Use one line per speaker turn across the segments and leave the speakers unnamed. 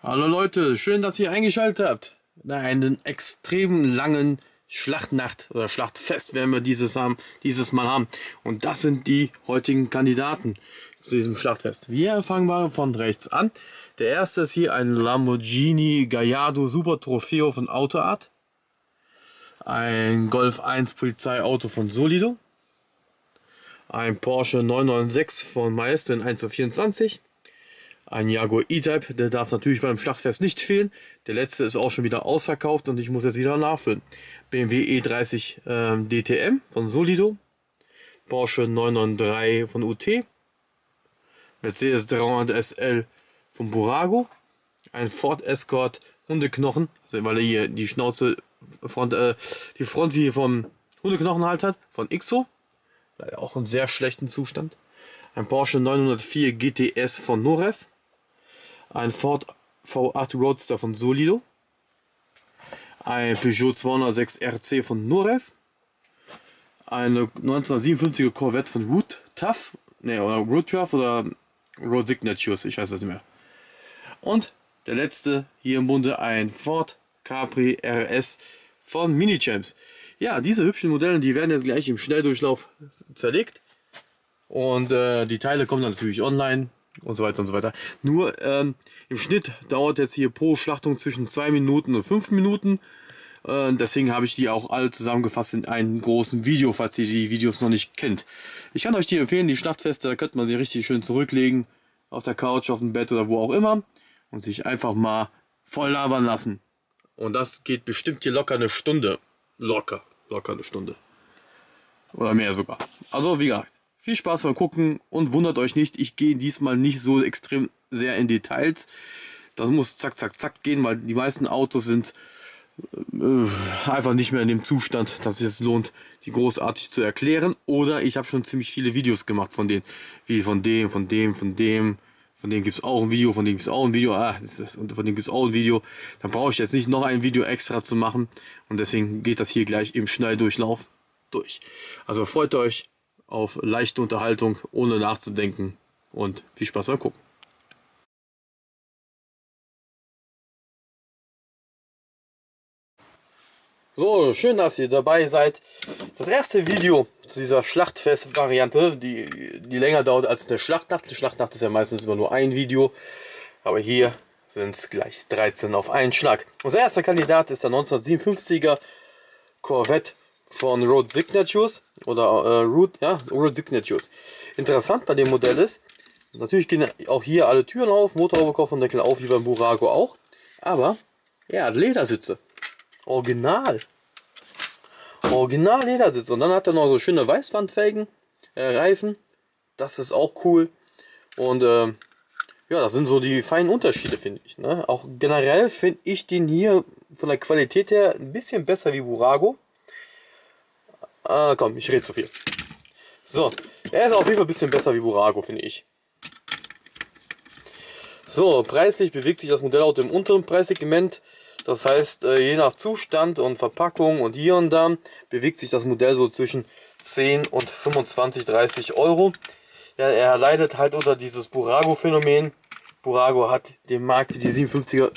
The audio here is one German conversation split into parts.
Hallo Leute, schön, dass ihr eingeschaltet habt. Na, einen extrem langen Schlachtnacht oder Schlachtfest werden wir dieses Mal haben. Und das sind die heutigen Kandidaten zu diesem Schlachtfest. Wir fangen mal von rechts an. Der erste ist hier ein Lamborghini Gallardo Super Trofeo von AutoArt. Ein Golf 1 Polizeiauto von Solido. Ein Porsche 996 von Maestro in 1:24. Ein Jaguar E-Type, der darf natürlich beim Schlachtfest nicht fehlen. Der letzte ist auch schon wieder ausverkauft und ich muss jetzt wieder nachfüllen. BMW E30 DTM von Solido. Porsche 993 von UT. Mercedes 300 SL von Burago. Ein Ford Escort Hundeknochen, also weil er hier die Schnauze, die Front wie vom Hundeknochen halt hat, von Ixo. Leider auch in sehr schlechten Zustand. Ein Porsche 904 GTS von Norev. Ein Ford V8 Roadster von Solido. Ein Peugeot 206 RC von Norev. Eine 1957er Corvette von Road Tough. Ne, oder Road Tough oder Road Signatures, ich weiß es nicht mehr. Und der letzte hier im Bunde, ein Ford Capri RS von Minichamps. Ja, diese hübschen Modelle, die werden jetzt gleich im Schnelldurchlauf zerlegt. Und die Teile kommen dann natürlich online und so weiter und so weiter. Nur im Schnitt dauert jetzt hier pro Schlachtung zwischen 2 Minuten und 5 Minuten. Deswegen habe ich die auch alle zusammengefasst in einem großen Video, falls ihr die Videos noch nicht kennt. Ich kann euch die empfehlen, die Schlachtfeste, da könnte man sie richtig schön zurücklegen. Auf der Couch, auf dem Bett oder wo auch immer. Und sich einfach mal voll labern lassen. Und das geht bestimmt hier locker eine Stunde. Locker eine Stunde. Oder mehr sogar. Also wie gesagt, viel Spaß beim Gucken und wundert euch nicht, ich gehe diesmal nicht so extrem sehr in Details. Das muss zack, zack, zack gehen, weil die meisten Autos sind einfach nicht mehr in dem Zustand, dass es sich lohnt, die großartig zu erklären. Oder ich habe schon ziemlich viele Videos gemacht von denen, wie von dem gibt es auch ein Video, von dem gibt es auch ein Video, und von dem gibt es auch ein Video. Dann brauche ich jetzt nicht noch ein Video extra zu machen und deswegen geht das hier gleich im Schnelldurchlauf durch. Also freut euch auf leichte Unterhaltung, ohne nachzudenken und viel Spaß beim Gucken. So, schön, dass ihr dabei seid. Das erste Video zu dieser Schlachtfest-Variante, die länger dauert als eine Schlachtnacht. Die Schlachtnacht ist ja meistens immer nur ein Video, aber hier sind es gleich 13 auf einen Schlag. Unser erster Kandidat ist der 1957er Corvette von Road Signatures oder Road Signatures. Interessant bei dem Modell ist, natürlich gehen auch hier alle Türen auf, Motorhaube, Kofferdeckel auf, wie beim Burago auch, aber er hat Ledersitze. Original Ledersitze. Und dann hat er noch so schöne Weißwandfelgen, Reifen. Das ist auch cool. Und ja, das sind so die feinen Unterschiede, finde ich. Ne? Auch generell finde ich den hier von der Qualität her ein bisschen besser wie Burago. Komm, ich rede zu viel. So, er ist auf jeden Fall ein bisschen besser wie Burago, finde ich. So, preislich bewegt sich das Modellauto im unteren Preissegment. Das heißt, je nach Zustand und Verpackung und hier und da bewegt sich das Modell so zwischen 10 und 25, 30 Euro. Ja, er leidet halt unter dieses Burago-Phänomen. Burago hat den Markt für die 57er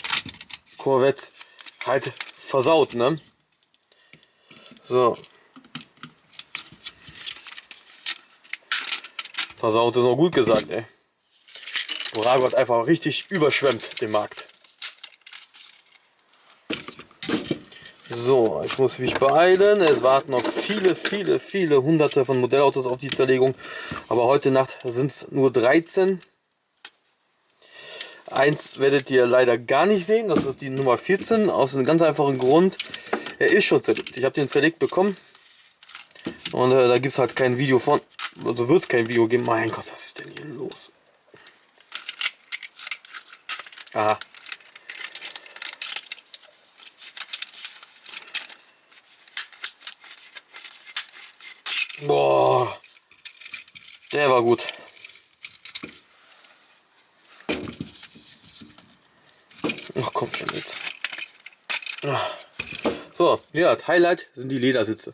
Corvettes halt versaut, ne? So. Versaut ist noch gut gesagt, ey. Burago hat einfach richtig überschwemmt den Markt. So, ich muss mich beeilen. Es warten noch viele hunderte von Modellautos auf die Zerlegung. Aber heute Nacht sind es nur 13. Eins werdet ihr leider gar nicht sehen. Das ist die Nummer 14. Aus einem ganz einfachen Grund. Er ist schon zerlegt. Ich habe den zerlegt bekommen. Und da gibt es halt kein Video von. Also wird es kein Video geben. Mein Gott, was ist denn hier los? Aha. Boah, der war gut. Ach komm schon jetzt. So, ja, Highlight sind die Ledersitze.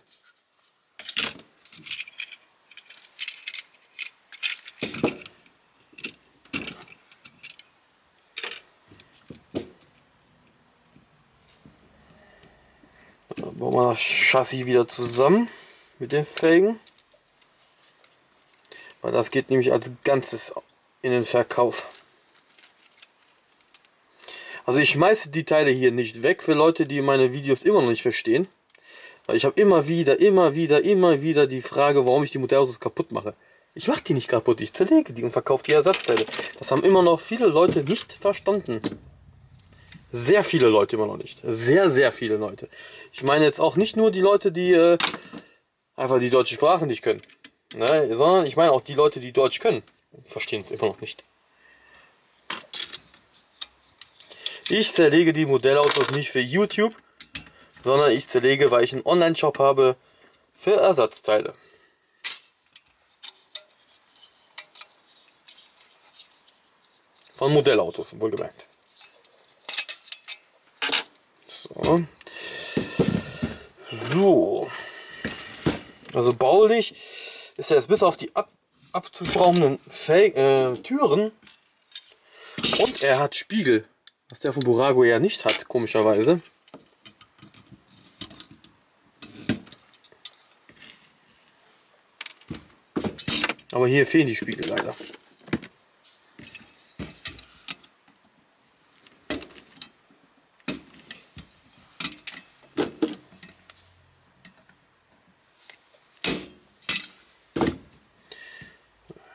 Bauen wir das Chassis wieder zusammen mit den Felgen. Weil das geht nämlich als Ganzes in den Verkauf. Also ich schmeiße die Teile hier nicht weg für Leute, die meine Videos immer noch nicht verstehen. Weil ich habe immer wieder die Frage, warum ich die Modellautos kaputt mache. Ich mache die nicht kaputt, ich zerlege die und verkaufe die Ersatzteile. Das haben immer noch viele Leute nicht verstanden. Sehr viele Leute immer noch nicht. Sehr viele Leute. Ich meine jetzt auch nicht nur die Leute, die einfach die deutsche Sprache nicht können. Ne? Sondern ich meine auch die Leute, die Deutsch können. Verstehen es immer noch nicht. Ich zerlege die Modellautos nicht für YouTube, sondern ich zerlege, weil ich einen Online-Shop habe für Ersatzteile. Von Modellautos, wohlgemerkt. So. Also baulich ist er jetzt bis auf die abzuschraubenden Türen und er hat Spiegel, was der von Burago ja nicht hat, komischerweise. Aber hier fehlen die Spiegel leider.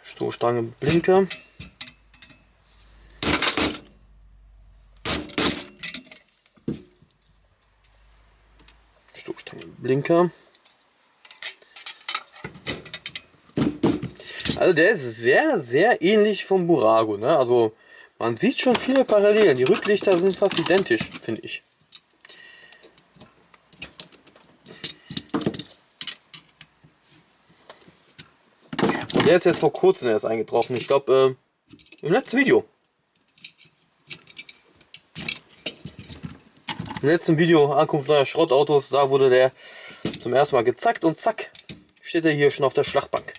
Stoßstange, Blinker. Stoßstange, Blinker. Also der ist sehr ähnlich vom Burago, ne? Also man sieht schon viele Parallelen. Die Rücklichter sind fast identisch, finde ich. Und der ist jetzt vor kurzem erst eingetroffen. Ich glaube im letzten Video. Im letzten Video, Ankunft neuer Schrottautos, da wurde der zum ersten Mal gezackt und zack, steht er hier schon auf der Schlachtbank.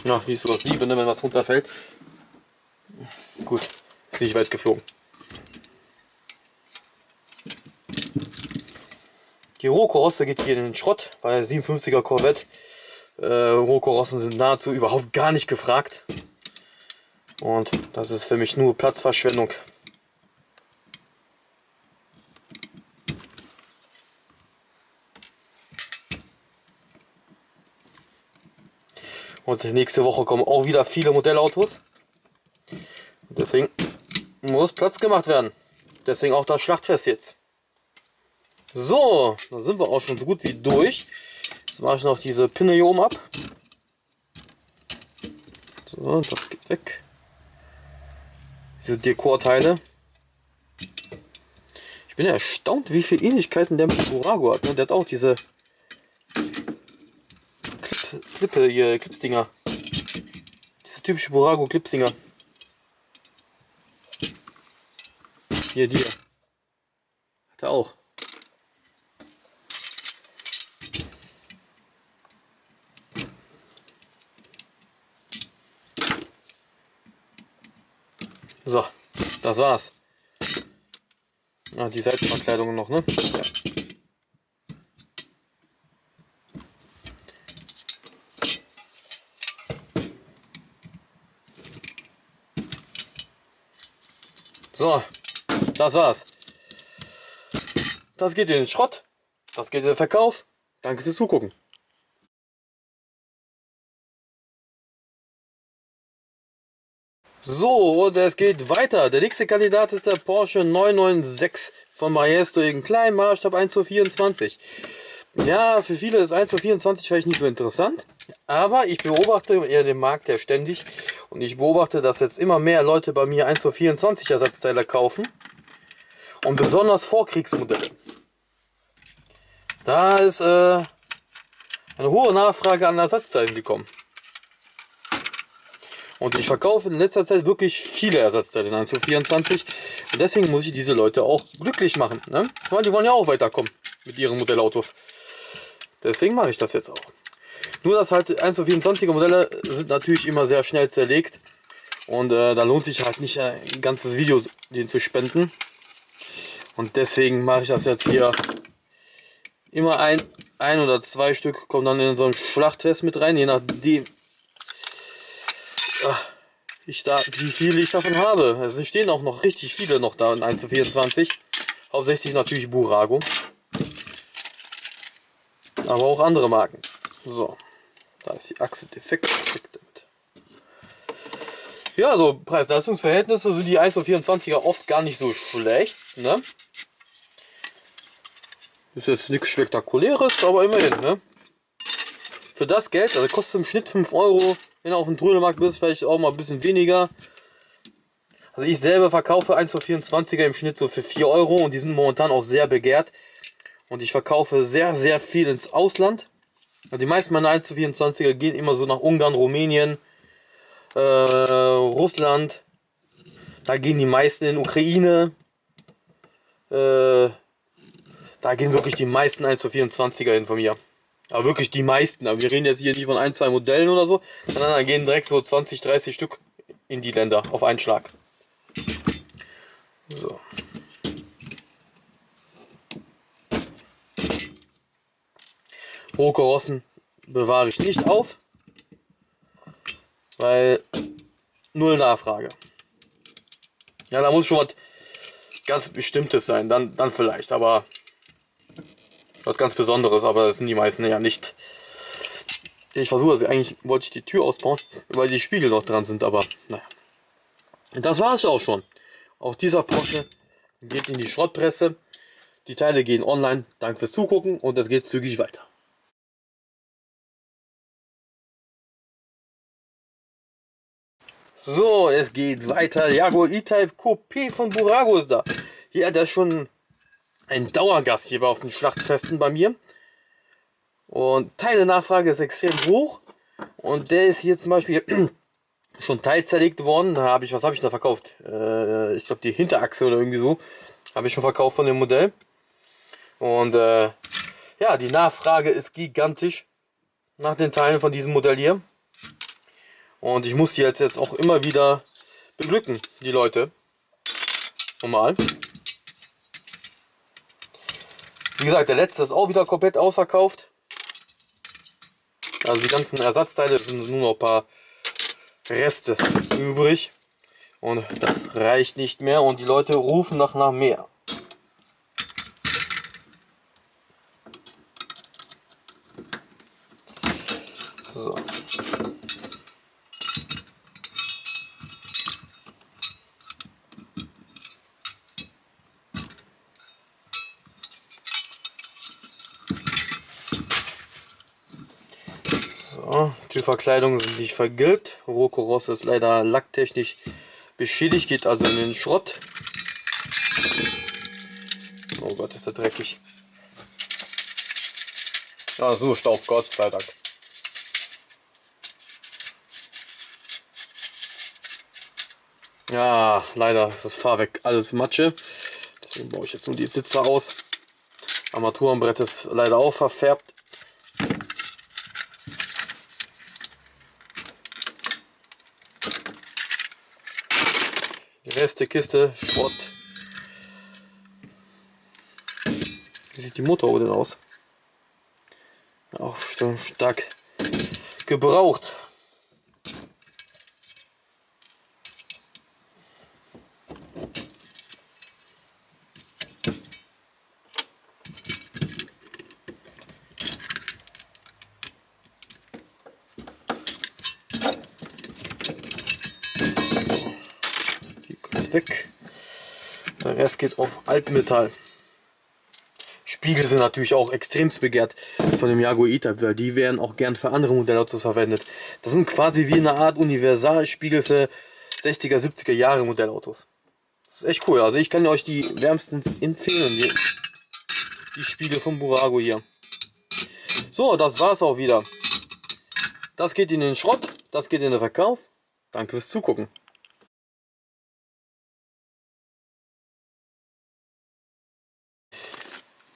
Ach, wie ich sowas liebe, ne, wenn was runterfällt. Gut, ist nicht weit geflogen. Die Rohkorosse geht hier in den Schrott, bei 57er Corvette. Rohkorossen sind nahezu überhaupt gar nicht gefragt. Und das ist für mich nur Platzverschwendung. Und nächste Woche kommen auch wieder viele Modellautos. Deswegen muss Platz gemacht werden. Deswegen auch das Schlachtfest jetzt. So, da sind wir auch schon so gut wie durch. Jetzt mache ich noch diese Pinne hier oben ab. So, das geht weg. Diese Dekorteile. Ich bin ja erstaunt, wie viele Ähnlichkeiten der mit Burago hat. Ne? Der hat auch diese Klippe hier, Clipsdinger. Diese typische Burago Clipsdinger. Hier, die. Hat er auch. So, das war's. Ah, die Seitenverkleidungen noch, ne? Ja. So, das war's. Das geht in den Schrott. Das geht in den Verkauf. Danke fürs Zugucken. So, und es geht weiter. Der nächste Kandidat ist der Porsche 996 von Maestro in kleinem Maßstab 1:24. Ja, für viele ist 1:24 vielleicht nicht so interessant, aber ich beobachte eher den Markt ja ständig und ich beobachte, dass jetzt immer mehr Leute bei mir 1:24 Ersatzteile kaufen und besonders Vorkriegsmodelle. Da ist eine hohe Nachfrage an Ersatzteilen gekommen. Und ich verkaufe in letzter Zeit wirklich viele Ersatzteile in 1:24 und deswegen muss ich diese Leute auch glücklich machen, ne? Weil die wollen ja auch weiterkommen. mit ihren Modellautos. Deswegen mache ich das jetzt auch. Nur dass halt 1:24er Modelle sind natürlich immer sehr schnell zerlegt. Und da lohnt sich halt nicht ein ganzes Video den zu spenden. Und deswegen mache ich das jetzt hier. Immer ein oder zwei Stück kommen dann in so einen Schlachttest mit rein, je nachdem wie viel ich davon habe. Es stehen auch noch richtig viele noch da in 1:24. Hauptsächlich natürlich Burago. Aber auch andere Marken. So, da ist die Achse defekt. Ja, so Preis-Leistungs-Verhältnisse sind die 1:24er oft gar nicht so schlecht. Ne? Ist jetzt nichts Spektakuläres, aber immerhin. Ne? Für das Geld, also kostet im Schnitt 5 Euro. Wenn du auf dem Trödelmarkt bist, vielleicht auch mal ein bisschen weniger. Also ich selber verkaufe 1:24er im Schnitt so für 4 Euro und die sind momentan auch sehr begehrt. Und ich verkaufe sehr, sehr viel ins Ausland. Also die meisten meiner 1:24er gehen immer so nach Ungarn, Rumänien, Russland. Da gehen die meisten in Ukraine. Da gehen wirklich die meisten 1:24er hin von mir. Aber wirklich die meisten. Aber wir reden jetzt hier nicht von 1, 2 Modellen oder so, sondern da gehen direkt so 20, 30 Stück in die Länder auf einen Schlag. So. Hohe Karossen bewahre ich nicht auf, weil null Nachfrage. Ja, da muss schon was ganz Bestimmtes sein, dann vielleicht, aber was ganz Besonderes, aber das sind die meisten ja nicht. Ich versuche das, eigentlich wollte ich die Tür ausbauen, weil die Spiegel noch dran sind, aber naja. Das war es auch schon. Auch dieser Porsche geht in die Schrottpresse. Die Teile gehen online. Danke fürs Zugucken und es geht zügig weiter. So, es geht weiter. Jaguar E-Type Coupé von Burago ist da. Hier hat er schon ein Dauergast hier auf den Schlachtfesten bei mir. Und Teile-Nachfrage ist extrem hoch. Und der ist hier zum Beispiel schon teilzerlegt worden. Was habe ich da verkauft? Ich glaube die Hinterachse oder irgendwie so. Habe ich schon verkauft von dem Modell. Und ja, die Nachfrage ist gigantisch nach den Teilen von diesem Modell hier. Und ich muss die jetzt auch immer wieder beglücken, die Leute. Normal. Wie gesagt, der letzte ist auch wieder komplett ausverkauft. Also die ganzen Ersatzteile sind nur noch ein paar Reste übrig. Und das reicht nicht mehr und die Leute rufen nach mehr. So. Türverkleidungen sind nicht vergilbt. Rohkorosse ist leider lacktechnisch beschädigt, geht also in den Schrott. Oh Gott, ist der dreckig. Ah, so Staub, Gott sei Dank. Ja, leider ist das Fahrwerk alles Matsche. Deswegen baue ich jetzt nur die Sitze aus. Armaturenbrett ist leider auch verfärbt. Die Reste Kiste, Schrott. Wie sieht die Motorhaube denn aus? Auch schon stark gebraucht. Weg. Der Rest geht auf Altmetall. Spiegel sind natürlich auch extremst begehrt von dem Jaguar E-Type, weil die werden auch gern für andere Modellautos verwendet. Das sind quasi wie eine Art Universalspiegel für 60er, 70er Jahre Modellautos. Das ist echt cool. Also ich kann euch die wärmstens empfehlen, die Spiegel von Burago hier. So, das war's auch wieder. Das geht in den Schrott, das geht in den Verkauf. Danke fürs Zugucken.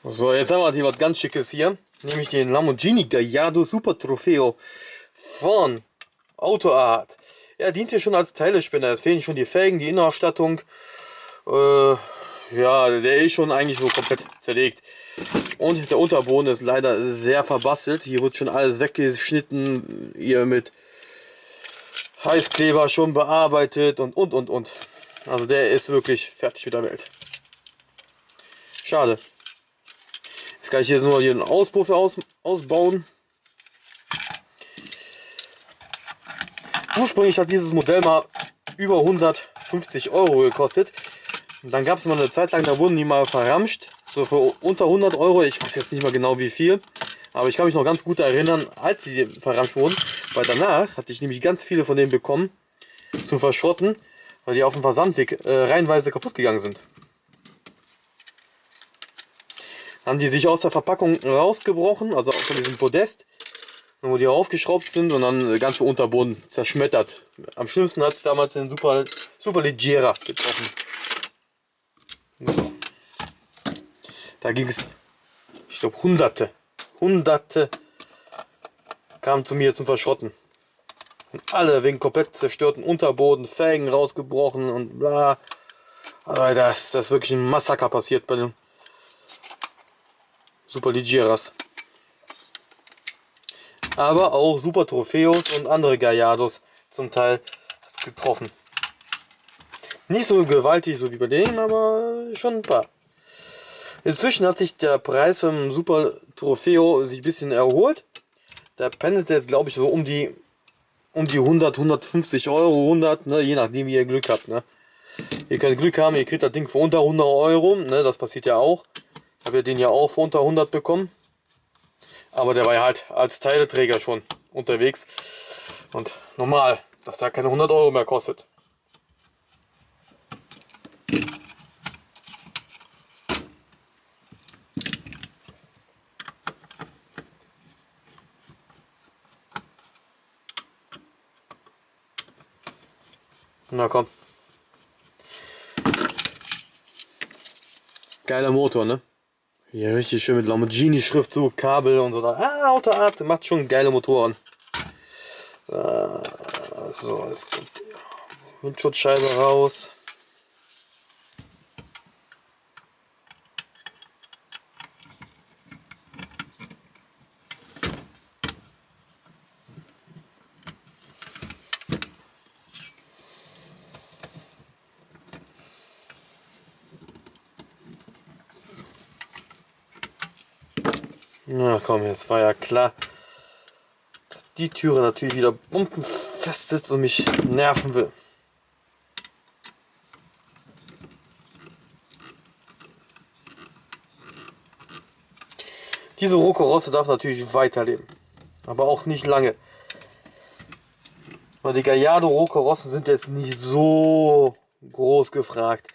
So, jetzt haben wir hier was ganz Schickes hier. Nämlich den Lamborghini Gallardo Super Trofeo von AutoArt. Er dient hier schon als Teilespender. Es fehlen schon die Felgen, die Innenausstattung. Ja, der ist schon eigentlich so komplett zerlegt. Und der Unterboden ist leider sehr verbastelt. Hier wird schon alles weggeschnitten. Hier mit Heißkleber schon bearbeitet und. Also der ist wirklich fertig mit der Welt. Schade. Jetzt kann ich hier nur den Auspuff ausbauen. Ursprünglich hat dieses Modell mal über 150 Euro gekostet. Und dann gab es mal eine Zeit lang, da wurden die mal verramscht. So für unter 100 Euro. Ich weiß jetzt nicht mal genau wie viel. Aber ich kann mich noch ganz gut erinnern, als sie verramscht wurden. Weil danach hatte ich nämlich ganz viele von denen bekommen zum Verschrotten. Weil die auf dem Versandweg reihenweise kaputt gegangen sind. Haben die sich aus der Verpackung rausgebrochen, also von diesem Podest, wo die aufgeschraubt sind und dann der ganze Unterboden zerschmettert. Am schlimmsten hat es damals den Superleggera getroffen. So. Da ging es, ich glaube, Hunderte kamen zu mir zum Verschrotten. Und alle wegen komplett zerstörten Unterboden, Felgen rausgebrochen und bla. Aber das ist wirklich ein Massaker passiert bei den Superleggeras. Aber auch Super Trofeos und andere Gallardos zum Teil getroffen. Nicht so gewaltig so wie bei denen, aber schon ein paar. Inzwischen hat sich der Preis vom Super Trofeo sich ein bisschen erholt. Da pendelt jetzt, glaube ich, so um die 100, 150 Euro, 100, ne, je nachdem wie ihr Glück habt. Ne. Ihr könnt Glück haben, ihr kriegt das Ding für unter 100 Euro, ne, das passiert ja auch. Habe ja den ja auch für unter 100 bekommen. Aber der war ja halt als Teileträger schon unterwegs. Und normal, dass da keine 100 Euro mehr kostet. Na komm. Geiler Motor, ne? Hier richtig schön mit Lamborghini-Schriftzug, Kabel und so. AutoArt macht schon geile Motoren. So, jetzt kommt die Windschutzscheibe raus. Na komm, jetzt war ja klar, dass die Türe natürlich wieder bombenfest sitzt und mich nerven will. Diese Roccorosse darf natürlich weiterleben, aber auch nicht lange. Weil die Gallardo Roccorossen sind jetzt nicht so groß gefragt.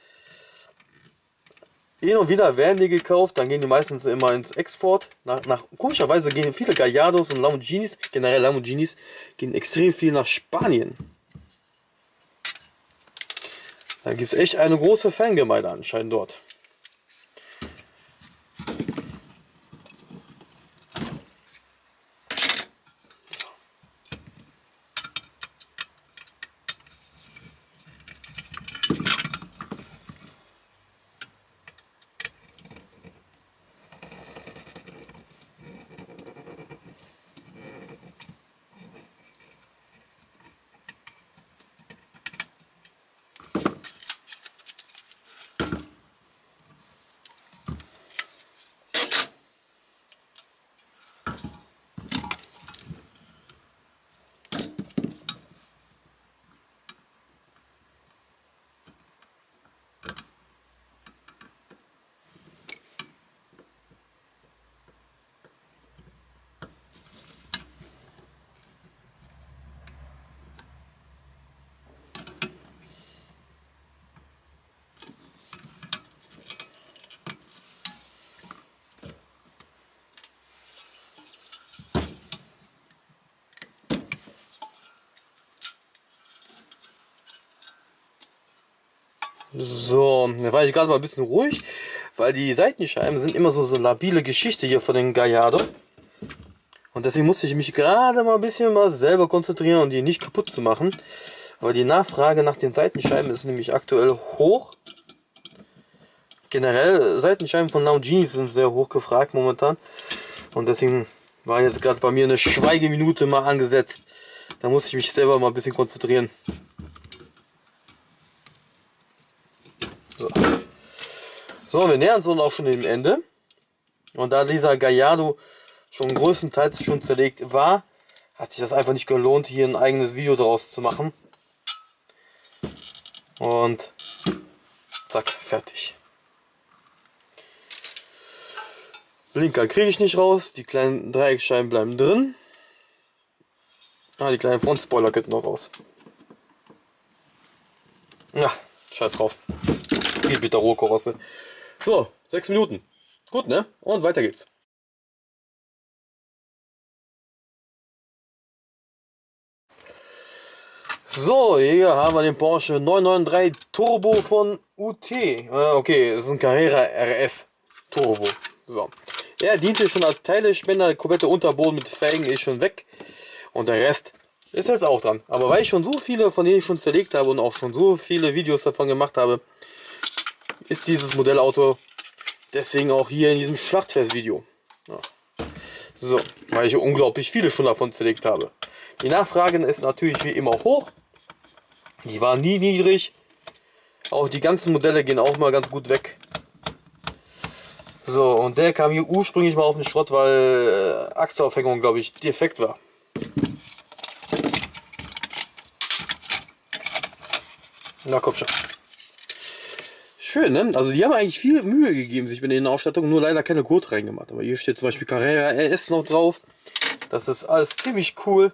Hin und wieder werden die gekauft, dann gehen die meistens immer ins Export. Komischerweise gehen viele Gallardos und Lamborghinis, generell Lamborghinis, gehen extrem viel nach Spanien. Da gibt es echt eine große Fangemeinde anscheinend dort. So, da war ich gerade mal ein bisschen ruhig, weil die Seitenscheiben sind immer so labile Geschichte hier von den Gallardo. Und deswegen musste ich mich gerade mal ein bisschen mal selber konzentrieren und die nicht kaputt zu machen. Weil die Nachfrage nach den Seitenscheiben ist nämlich aktuell hoch. Generell Seitenscheiben von Lamborghini sind sehr hoch gefragt momentan. Und deswegen war jetzt gerade bei mir eine Schweigeminute mal angesetzt. Da muss ich mich selber mal ein bisschen konzentrieren. So, wir nähern uns auch schon dem Ende. Und da dieser Gallardo schon größtenteils schon zerlegt war, hat sich das einfach nicht gelohnt, hier ein eigenes Video draus zu machen. Und zack, fertig. Blinker kriege ich nicht raus, die kleinen Dreiecksscheiben bleiben drin. Die kleinen Frontspoiler könnten noch raus. Ja, scheiß drauf. Geht mit der Rohkarosse. So, 6 Minuten. Gut, ne? Und weiter geht's. So, hier haben wir den Porsche 993 Turbo von UT. Okay, das ist ein Carrera RS Turbo. So. Er diente schon als Teilespender, der komplette Unterboden mit Felgen ist schon weg. Und der Rest ist jetzt auch dran. Aber weil ich schon so viele von denen schon zerlegt habe und auch schon so viele Videos davon gemacht habe, ist dieses Modellauto deswegen auch hier in diesem Schlachtfest-Video. Ja. So, weil ich unglaublich viele schon davon zerlegt habe. Die Nachfrage ist natürlich wie immer hoch. Die war nie niedrig. Auch die ganzen Modelle gehen auch mal ganz gut weg. So, und der kam hier ursprünglich mal auf den Schrott, weil Achsaufhängung, glaube ich, defekt war. Na komm schon. Schön, ne? Also die haben eigentlich viel Mühe gegeben, sich mit den Ausstattungen, nur leider keine Gurt reingemacht. Aber hier steht zum Beispiel Carrera RS noch drauf. Das ist alles ziemlich cool.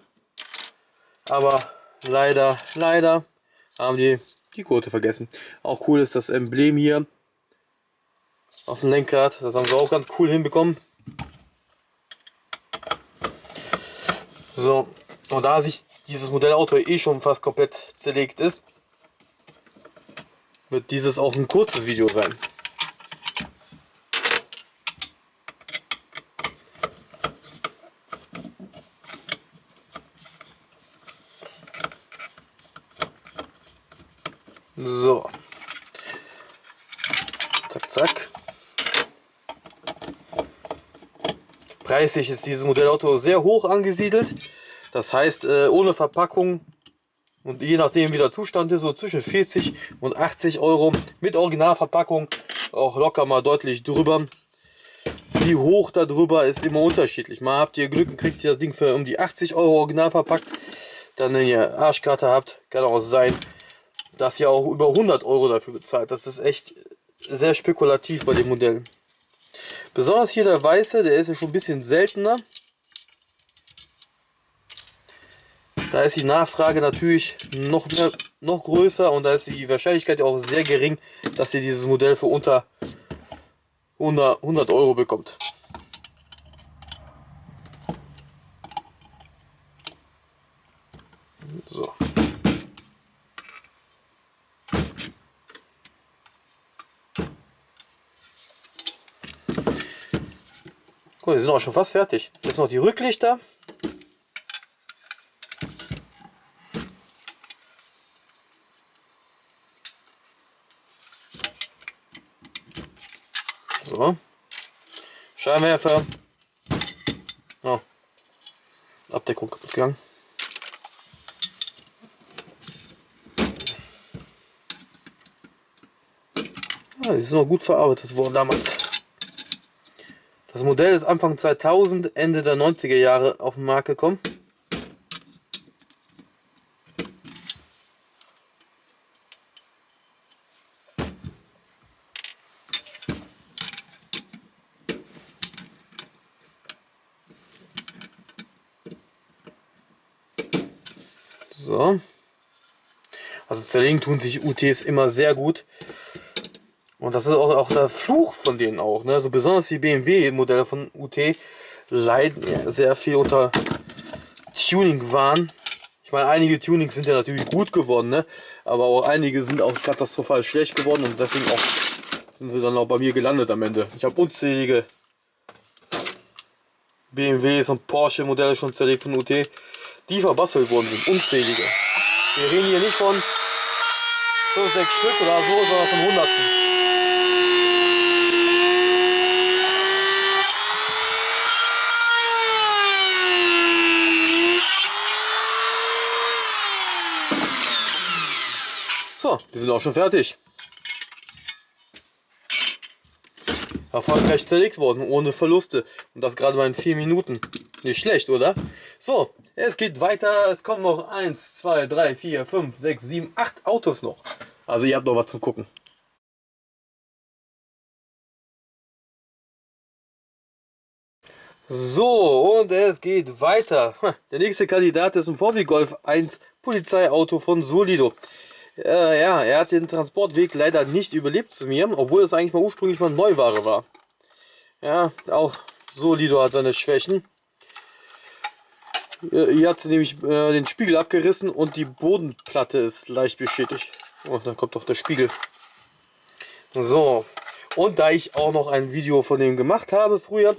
Aber leider haben die Gurte vergessen. Auch cool ist das Emblem hier auf dem Lenkrad. Das haben sie auch ganz cool hinbekommen. So, und da sich dieses Modellauto eh schon fast komplett zerlegt ist, wird dieses auch ein kurzes Video sein. So. Zack, zack. Preislich ist dieses Modellauto sehr hoch angesiedelt. Das heißt, ohne Verpackung und je nachdem wie der Zustand ist, so zwischen 40 und 80 Euro. Mit Originalverpackung auch locker mal deutlich drüber. Wie hoch da drüber ist immer unterschiedlich. Mal habt ihr Glück und kriegt ihr das Ding für um die 80 Euro original verpackt. Dann, wenn ihr Arschkarte habt, kann auch sein, dass ihr auch über 100 Euro dafür bezahlt. Das ist echt sehr spekulativ bei dem Modell. Besonders hier der weiße, der ist ja schon ein bisschen seltener. Da ist die Nachfrage natürlich noch größer und da ist die Wahrscheinlichkeit auch sehr gering, dass ihr dieses Modell für unter 100 Euro bekommt. So. Guck, wir sind auch schon fast fertig. Jetzt noch die Rücklichter. So. Scheinwerfer. Oh. Abdeckung kaputt gegangen. Die ist noch gut verarbeitet worden damals. Das Modell ist Anfang 2000, Ende der 90er Jahre auf den Markt gekommen. So. Also zerlegen tun sich UTs immer sehr gut. Und das ist auch der Fluch von denen auch. Ne? Also besonders die BMW-Modelle von UT leiden ja sehr viel unter Tuning-Wahn. Ich meine, einige Tunings sind ja natürlich gut geworden, ne? Aber auch einige sind auch katastrophal schlecht geworden und deswegen auch sind sie dann auch bei mir gelandet am Ende. Ich habe unzählige BMWs und Porsche Modelle schon zerlegt von UT, die verbastelt worden sind. Unzählige. Wir reden hier nicht von 5, 6 Stück oder so, sondern von Hunderten. So, wir sind auch schon fertig. Erfolgreich zerlegt worden, ohne Verluste. Und das gerade mal in 4 Minuten. Nicht schlecht, oder? So, es geht weiter. Es kommen noch 1, 2, 3, 4, 5, 6, 7, 8 Autos noch. Also ihr habt noch was zum Gucken. So, und es geht weiter. Der nächste Kandidat ist ein VW Golf 1 Polizeiauto von Solido. Ja, er hat den Transportweg leider nicht überlebt zu mir, obwohl es eigentlich mal ursprünglich mal Neuware war. Ja, auch Solido hat seine Schwächen. Hier hat sie nämlich den Spiegel abgerissen und die Bodenplatte ist leicht beschädigt. Und dann kommt doch der Spiegel. So, und da ich auch noch ein Video von dem gemacht habe früher,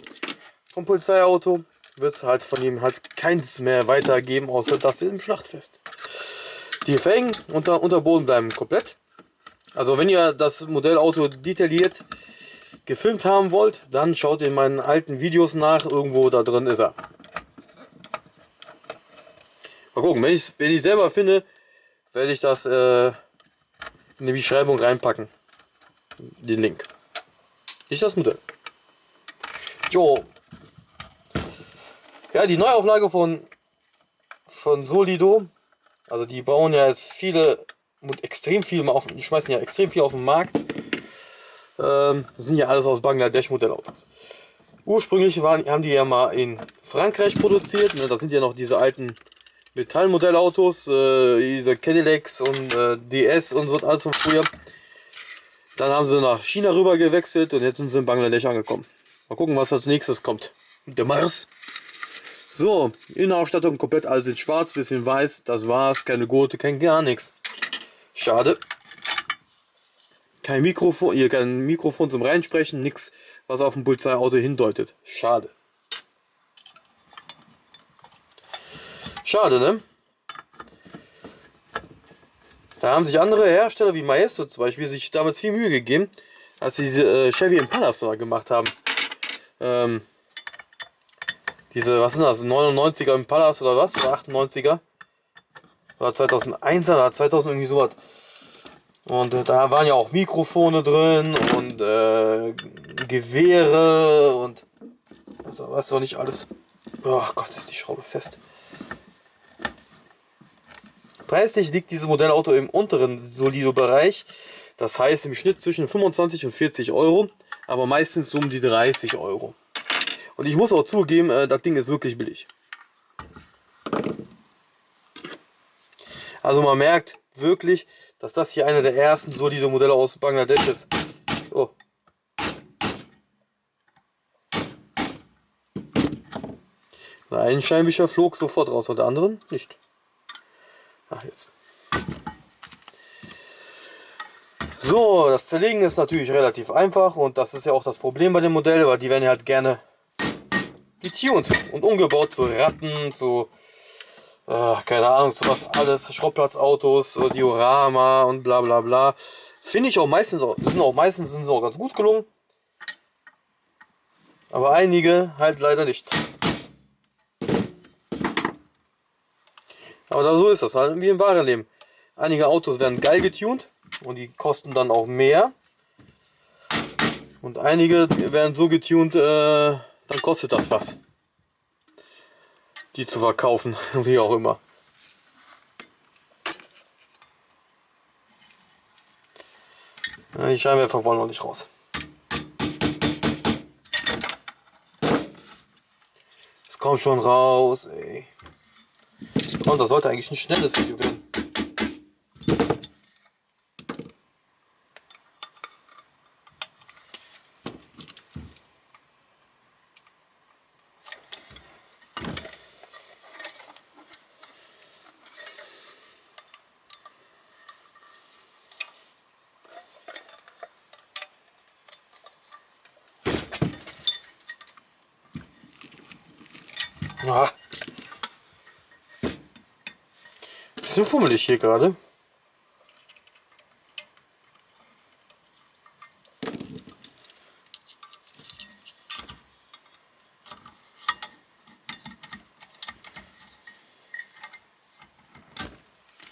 vom Polizeiauto, wird es halt von ihm halt keins mehr weitergeben, außer das im Schlachtfest. Die Felgen unter Boden bleiben komplett. Also wenn ihr das Modellauto detailliert gefilmt haben wollt, dann schaut in meinen alten Videos nach. Irgendwo da drin ist er. Mal gucken, wenn ich selber finde, werde ich das in die Beschreibung reinpacken. Den Link. Nicht das Modell. Jo. Ja, die Neuauflage von Solido. Also die bauen ja jetzt extrem viel auf, die schmeißen ja extrem viel auf den Markt. Das sind ja alles aus Bangladesch Modellautos. Ursprünglich haben die ja mal in Frankreich produziert. Ne? Das sind ja noch diese alten Metallmodellautos, diese Cadillacs und DS und so alles von früher. Dann haben sie nach China rüber gewechselt und jetzt sind sie in Bangladesch angekommen. Mal gucken, was als nächstes kommt. Der Mars. So, Innenausstattung komplett alles in schwarz, bisschen weiß, das war's, keine Gurte, kein gar nichts. Schade. Kein Mikrofon zum Reinsprechen, nichts, was auf dem Polizeiauto hindeutet. Schade. Schade, ne? Da haben sich andere Hersteller wie Maestro zum Beispiel sich damals viel Mühe gegeben, als sie diese Chevy Impalas gemacht haben. Diese, was sind das, 99er Impalas oder was? Oder 98er? Oder 2001er oder 2000 irgendwie sowas. Und da waren ja auch Mikrofone drin und Gewehre und also, weißt du nicht alles. Oh Gott, ist die Schraube fest. Preislich liegt dieses Modellauto im unteren Solido-Bereich. Das heißt im Schnitt zwischen 25 und 40 Euro, aber meistens um die 30 Euro. Und ich muss auch zugeben, das Ding ist wirklich billig. Also man merkt wirklich, dass das hier einer der ersten Solido Modelle aus Bangladesch ist. Oh. Ein Scheinwischer flog sofort raus und der anderen nicht. Ach jetzt. So, das Zerlegen ist natürlich relativ einfach und das ist ja auch das Problem bei dem Modell, weil die werden ja halt gerne getuned und umgebaut zu Ratten, zu keine Ahnung, zu was alles, Schrottplatzautos, Diorama und bla bla bla. Finde ich auch meistens, sind sie auch ganz gut gelungen. Aber einige halt leider nicht. Aber so ist das halt wie im wahren Leben. Einige Autos werden geil getuned und die kosten dann auch mehr. Und einige werden so getuned, dann kostet das was. Die zu verkaufen, wie auch immer. Die Scheinwerfer wollen noch nicht raus. Es kommt schon raus, ey. Und das sollte eigentlich ein schnelles Video werden. Ah. Bisschen fummelig hier gerade.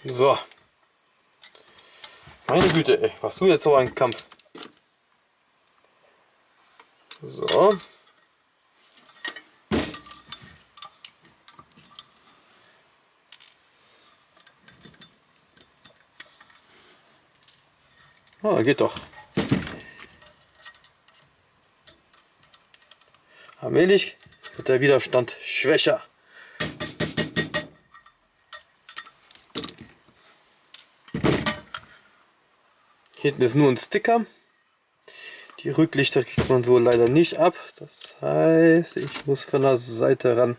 So. Meine Güte, ey, was du jetzt so ein Kampf. So. Ah, geht doch. Allmählich wird der Widerstand schwächer. Hinten ist nur ein Sticker. Die Rücklichter kriegt man so leider nicht ab. Das heißt, ich muss von der Seite ran.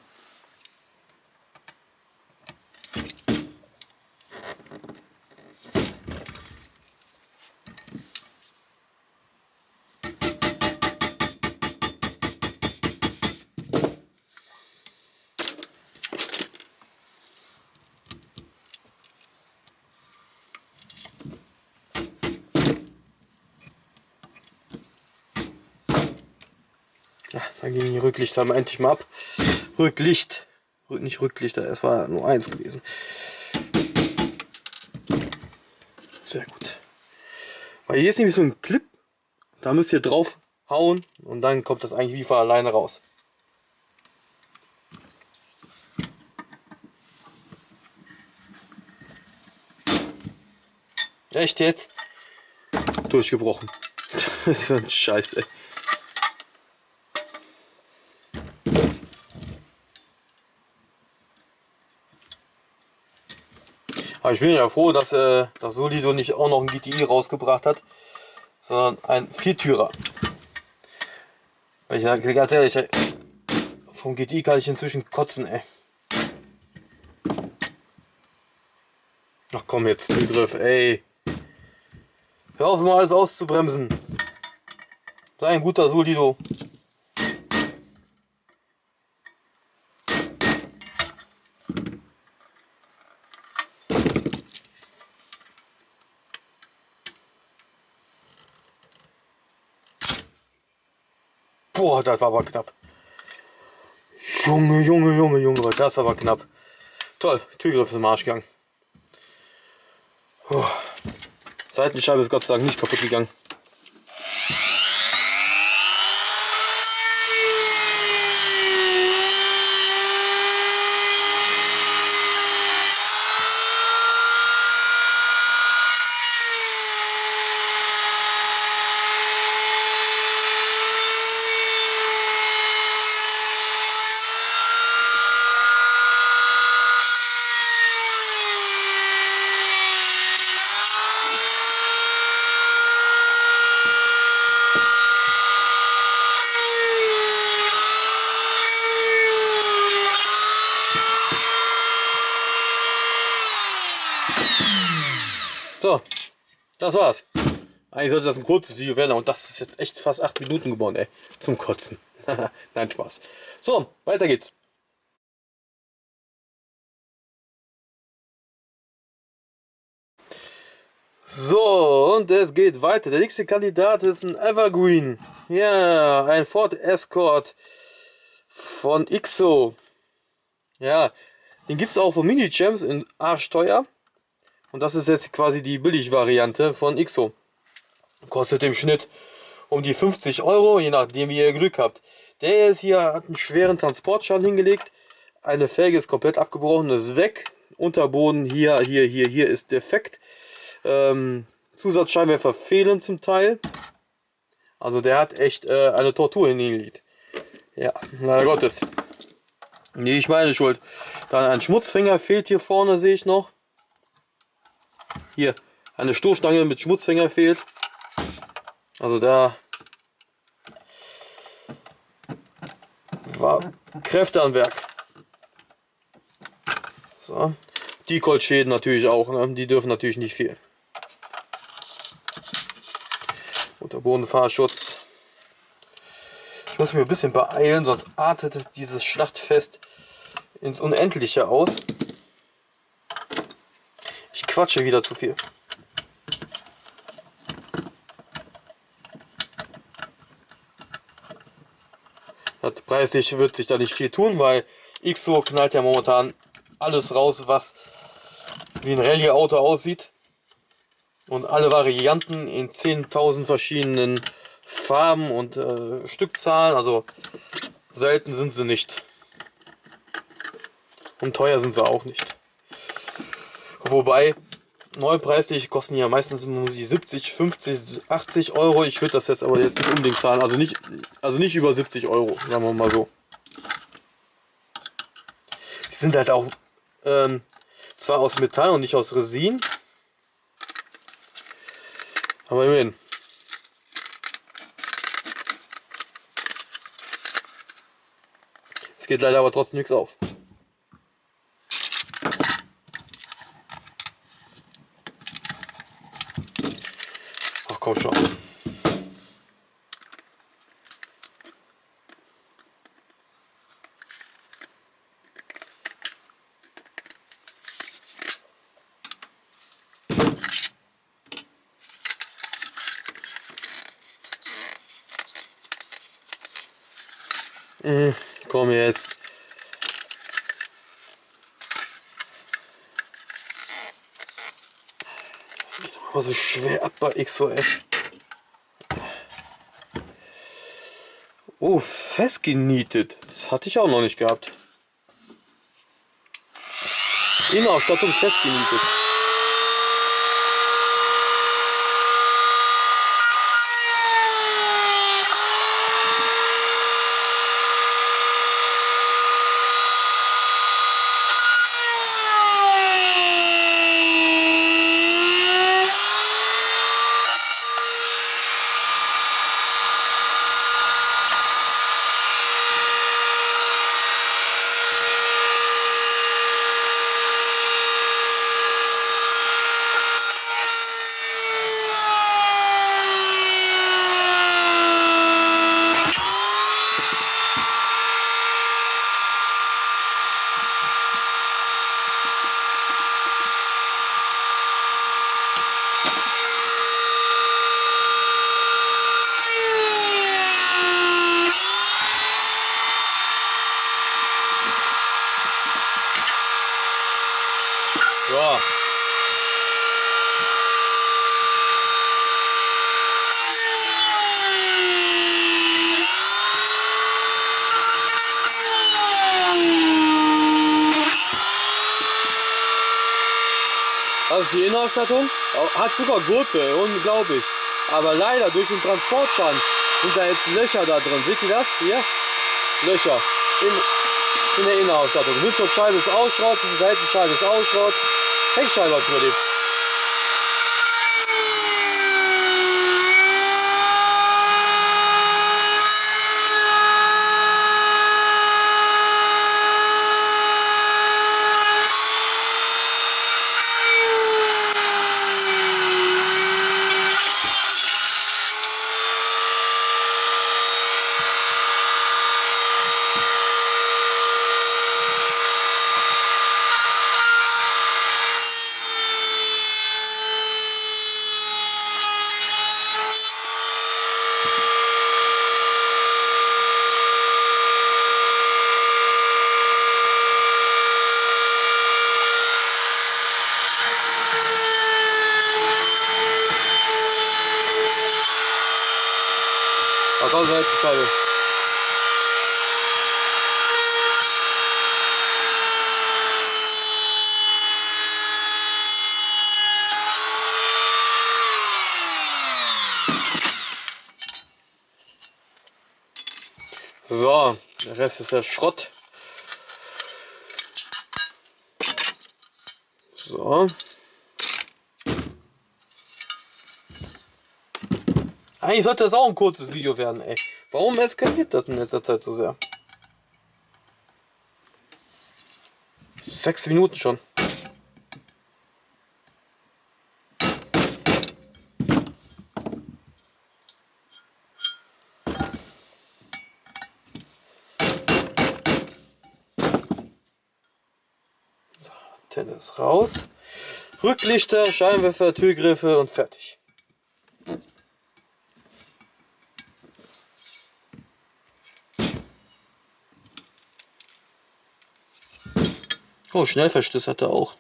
Ja, dann gehen die Rücklichter mal endlich mal ab. Rücklicht. Nicht Rücklichter, es war nur eins gewesen. Sehr gut. Weil hier ist nämlich so ein Clip. Da müsst ihr drauf hauen und dann kommt das eigentlich wie von alleine raus. Echt jetzt? Durchgebrochen. Das ist ein Scheiß, ey. Aber ich bin ja froh, dass das Solido nicht auch noch ein GTI rausgebracht hat, sondern ein Viertürer. Weil ich sage ganz ehrlich, ey, vom GTI kann ich inzwischen kotzen, ey. Ach komm jetzt, Zugriff, ey. Hör auf mal alles auszubremsen. Sei ein guter Solido. Boah, das war aber knapp. Junge, Junge, Junge, Junge, das war aber knapp. Toll, Türgriff ist im Arsch gegangen. Seitenscheibe ist Gott sei Dank nicht kaputt gegangen. So, das war's. Eigentlich sollte das ein kurzes Video werden und das ist jetzt echt fast 8 Minuten geworden, ey. Zum Kotzen. Nein, Spaß. So, weiter geht's. So, und es geht weiter. Der nächste Kandidat ist ein Evergreen. Ja, ein Ford Escort von Ixo. Ja, den gibt es auch von Mini-Champs in arschteuer. Und das ist jetzt quasi die Billig-Variante von Ixo. Kostet im Schnitt um die 50 Euro, je nachdem wie ihr Glück habt. Der ist hier, hat einen schweren Transportschaden hingelegt. Eine Felge ist komplett abgebrochen, ist weg. Unterboden hier ist defekt. Zusatzscheinwerfer fehlen zum Teil. Also der hat echt eine Tortur hingelegt. Ja, leider Gottes. Nicht meine Schuld. Dann ein Schmutzfänger fehlt hier vorne, sehe ich noch. Hier, eine Stoßstange mit Schmutzfänger fehlt. Also da war Kräfte am Werk. So. Die Kolbschäden natürlich auch, ne? Die dürfen natürlich nicht fehlen. Unterbodenfahrschutz. Ich muss mich ein bisschen beeilen, sonst artet dieses Schlachtfest ins Unendliche aus. Ich quatsche wieder zu viel. Preislich wird sich da nicht viel tun, weil XO knallt ja momentan alles raus, was wie ein Rallye-Auto aussieht. Und alle Varianten in 10.000 verschiedenen Farben und Stückzahlen. Also selten sind sie nicht. Und teuer sind sie auch nicht. Wobei, neupreislich kosten ja meistens um die 70, 50, 80 Euro. Ich würde das jetzt aber jetzt nicht unbedingt zahlen. Also nicht über 70 Euro, sagen wir mal so. Die sind halt auch zwar aus Metall und nicht aus Resin. Aber immerhin. Es geht leider aber trotzdem nichts auf. Ach komm schon. Komm jetzt. Geht aber so schwer ab bei XOS. Oh, festgenietet. Das hatte ich auch noch nicht gehabt. Innenausstattung festgenietet. Ja. Das ist die Innenausstattung. Hat sogar Gurte, unglaublich. Aber leider durch den Transportschaden sind da jetzt Löcher da drin. Seht ihr das? Hier? Löcher in der Innenausstattung. Windschutzscheibe ist Ausschrott, die Seitenscheibe ist Ausschrott. Heckscheibe hat überlebt. Was soll das jetzt Scheibe? So, der Rest ist der Schrott. So. Eigentlich sollte das auch ein kurzes Video werden, ey. Warum eskaliert das in letzter Zeit so sehr? 6 Minuten schon. Tennis raus. Rücklichter, Scheinwerfer, Türgriffe und fertig. Oh, Schnellverschluss hat er auch.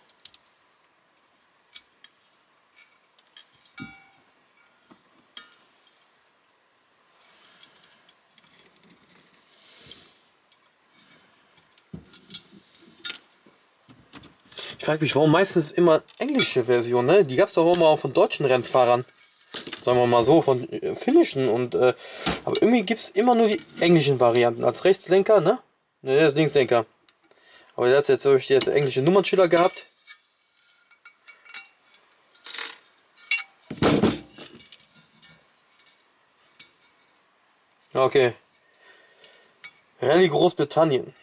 Ich frage mich, warum meistens immer englische Version, ne? Die gab es doch auch mal von deutschen Rennfahrern. Sagen wir mal so, von finnischen und aber irgendwie gibt es immer nur die englischen Varianten. Als Rechtslenker, ne? Ne, der ist Linkslenker. Aber der hat jetzt, englische Nummernschilder gehabt. Okay. Rallye Großbritannien.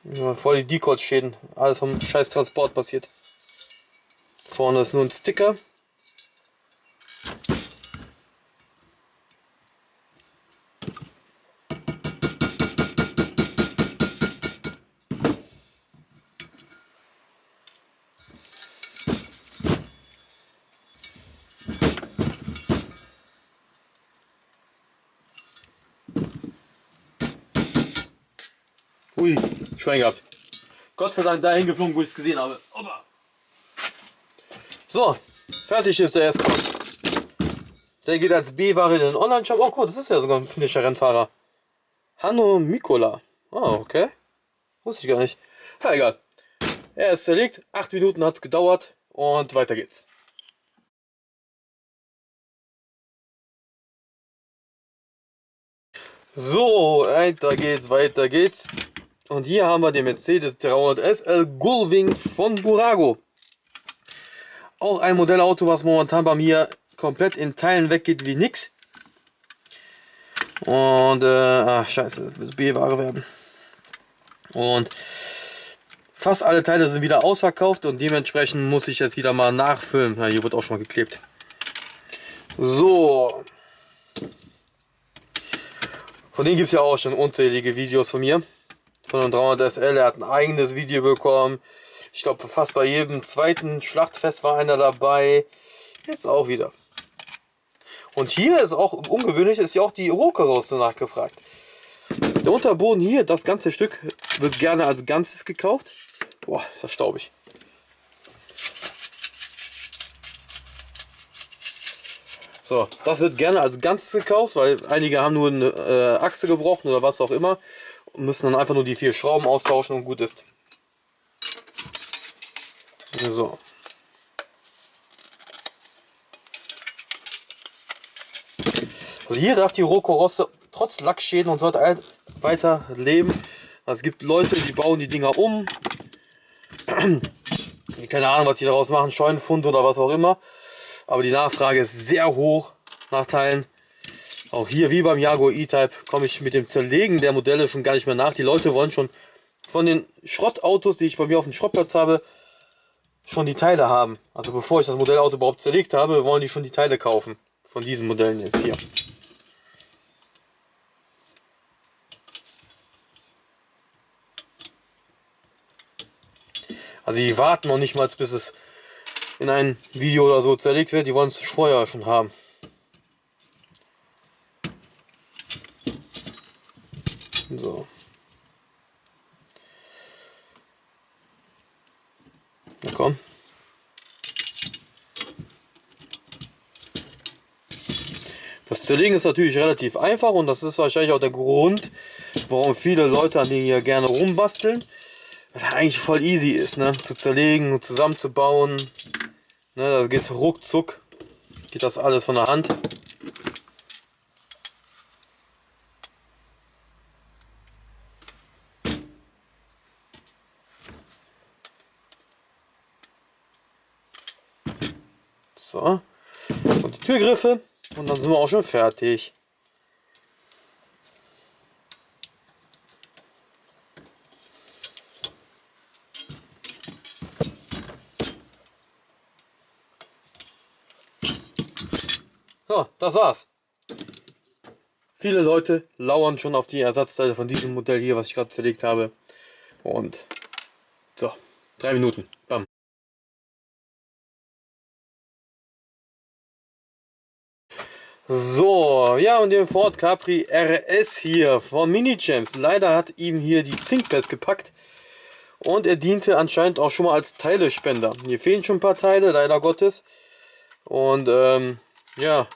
Ja, voll die Decoys-Schäden. Alles vom scheiß Transport passiert. Vorne ist nur ein Sticker. Ui, Schwein gehabt. Gott sei Dank dahin geflogen, wo ich es gesehen habe. Opa. So, fertig ist der erste. Der geht als B-Ware in den Online-Shop. Oh, guck mal, das ist ja sogar ein finnischer Rennfahrer. Hanno Mikkola. Oh, okay. Wusste ich gar nicht. Ja, egal. Er ist zerlegt. 8 Minuten hat es gedauert. Und weiter geht's. So, weiter geht's, weiter geht's. Und hier haben wir den Mercedes 300 SL Gullwing von Burago. Auch ein Modellauto, was momentan bei mir komplett in Teilen weggeht wie nix. Und, ach scheiße, das wird B-Ware werden. Und fast alle Teile sind wieder ausverkauft und dementsprechend muss ich jetzt wieder mal nachfüllen. Ja, hier wird auch schon mal geklebt. So. Von denen gibt es ja auch schon unzählige Videos von mir. Von dem 300 SL, er hat ein eigenes Video bekommen. Ich glaube, fast bei jedem zweiten Schlachtfest war einer dabei. Jetzt auch wieder. Und hier ist auch ungewöhnlich, ist ja auch die Rohkarosse nachgefragt. Der Unterboden hier, das ganze Stück, wird gerne als Ganzes gekauft. Boah, ist das staubig. So, das wird gerne als Ganzes gekauft, weil einige haben nur eine Achse gebrochen oder was auch immer. Und müssen dann einfach nur die 4 Schrauben austauschen und gut ist. So. Also hier darf die Rohkarosse trotz Lackschäden und sollte weiter leben. Also es gibt Leute, die bauen die Dinger um. Keine Ahnung, was die daraus machen, Scheunenfund oder was auch immer. Aber die Nachfrage ist sehr hoch nach Teilen. Auch hier wie beim Jaguar E-Type komme ich mit dem Zerlegen der Modelle schon gar nicht mehr nach. Die Leute wollen schon von den Schrottautos, die ich bei mir auf dem Schrottplatz habe, schon die Teile haben. Also bevor ich das Modellauto überhaupt zerlegt habe, wollen die schon die Teile kaufen. Von diesen Modellen jetzt hier. Also die warten noch nicht mal, bis es in ein Video oder so zerlegt wird. Die wollen es vorher schon haben. So. Na komm. Das Zerlegen ist natürlich relativ einfach und das ist wahrscheinlich auch der Grund, warum viele Leute an denen hier gerne rumbasteln. Weil das eigentlich voll easy ist, ne? Zu zerlegen und zusammenzubauen. Ne, das geht ruckzuck. Geht das alles von der Hand. So. Und die Türgriffe. Und dann sind wir auch schon fertig. So, das war's. Viele Leute lauern schon auf die Ersatzteile von diesem Modell hier, was ich gerade zerlegt habe. Und so, 3 Minuten. Bam. So, ja, und den Ford Capri RS hier von Mini Champs. Leider hat ihm hier die Zinkpest gepackt. Und er diente anscheinend auch schon mal als Teilespender. Hier fehlen schon ein paar Teile, leider Gottes. Und ja,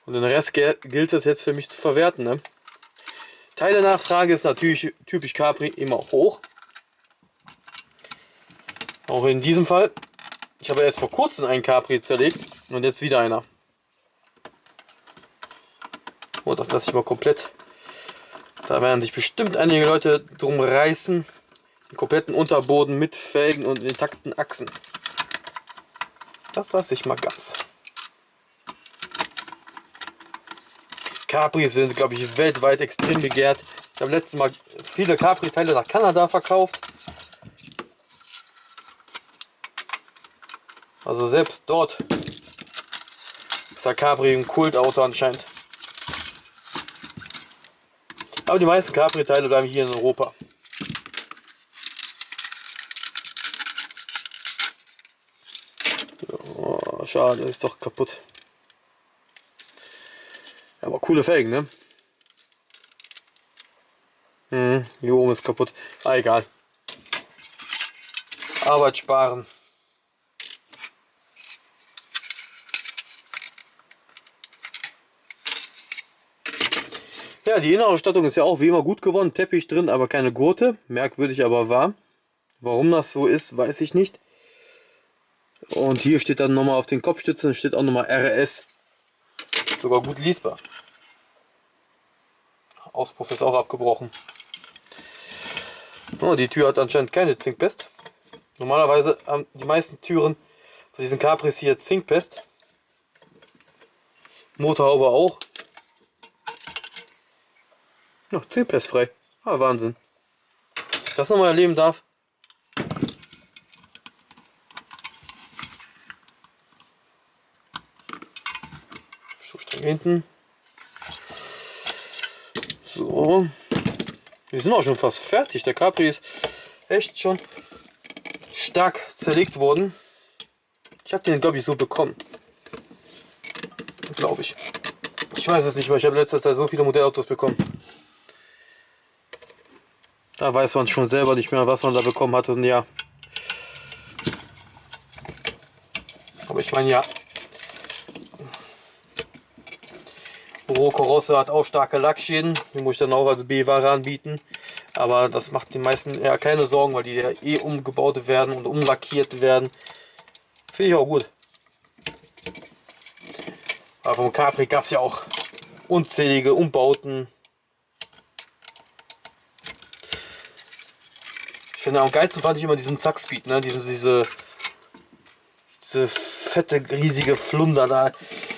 und den Rest gilt es jetzt für mich zu verwerten. Ne? Teile-Nachfrage ist natürlich typisch Capri immer hoch. Auch in diesem Fall. Ich habe erst vor kurzem einen Capri zerlegt und jetzt wieder einer. Oh, das lasse ich mal komplett. Da werden sich bestimmt einige Leute drum reißen. Den kompletten Unterboden mit Felgen und intakten Achsen. Das lasse ich mal ganz. Capris sind, glaube ich, weltweit extrem begehrt. Ich habe letztes Mal viele Capri-Teile nach Kanada verkauft. Also selbst dort ist der Capri ein Kultauto anscheinend. Aber die meisten Capri-Teile bleiben hier in Europa. Oh, schade, ist doch kaputt. Aber coole Felgen, ne? Hier oben ist kaputt. Ah, egal. Arbeit sparen. Ja, die Innenausstattung ist ja auch wie immer gut geworden. Teppich drin, aber keine Gurte. Merkwürdig, aber wahr. Warum das so ist, weiß ich nicht. Und hier steht dann nochmal auf den Kopfstützen, steht auch nochmal RS. Sogar gut lesbar. Auspuff ist auch abgebrochen. Oh, die Tür hat anscheinend keine Zinkpest. Normalerweise haben die meisten Türen von diesen Capris hier Zinkpest. Motorhaube auch. Ja, zinkpestfrei. Ah, Wahnsinn. Dass ich das nochmal erleben darf. Stoßstange hinten. So. Wir sind auch schon fast fertig. Der Capri ist echt schon stark zerlegt worden. Ich habe den, glaube ich, so bekommen. Glaube ich. Ich weiß es nicht, weil ich habe in letzter Zeit so viele Modellautos bekommen. Da weiß man schon selber nicht mehr, was man da bekommen hat. Und ja. Aber ich meine, ja. Rocco Rosso hat auch starke Lackschäden. Die muss ich dann auch als B-Ware anbieten. Aber das macht den meisten eher keine Sorgen, weil die ja eh umgebaut werden und umlackiert werden. Finde ich auch gut. Aber vom Capri gab es ja auch unzählige Umbauten. Ich finde, am geilsten fand ich immer diesen Zackspeed, ne? Diese fette, riesige Flunder da.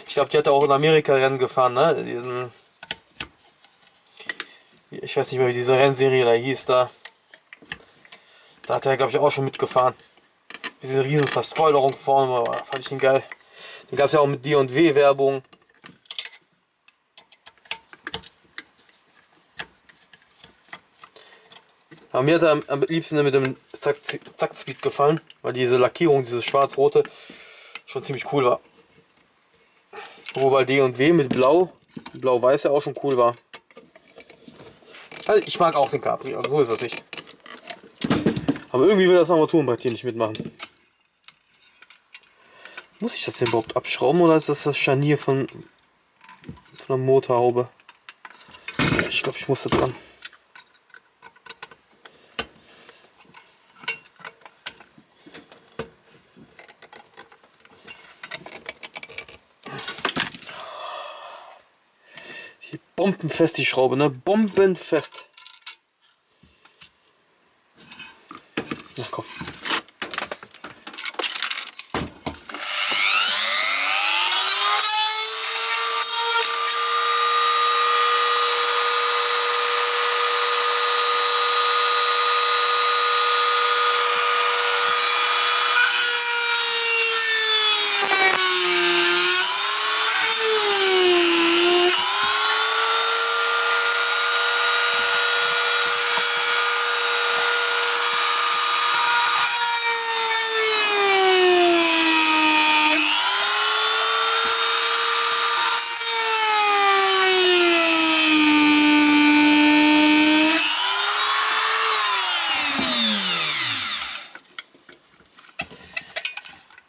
Ich glaube, die hat er auch in Amerika Rennen gefahren, ne? Ich weiß nicht mehr, wie diese Rennserie da hieß da. Da hat er, glaube ich, auch schon mitgefahren. Diese riesen Verspoilerung vorne, fand ich ihn geil. Den gab es ja auch mit D&W Werbung. Aber mir hat er am liebsten mit dem Zackspeed gefallen, weil diese Lackierung, dieses schwarz-rote, schon ziemlich cool war. Wobei D&W mit Blau, Blau-Weiß ja auch schon cool war. Also ich mag auch den Capri, also so ist es nicht. Aber irgendwie will das Armaturenbrett hier nicht mitmachen. Muss ich das denn überhaupt abschrauben oder ist das das Scharnier von der Motorhaube? Ja, ich glaube, ich muss da dran. Die bombenfest, die Schraube, ne? Bombenfest. Na komm.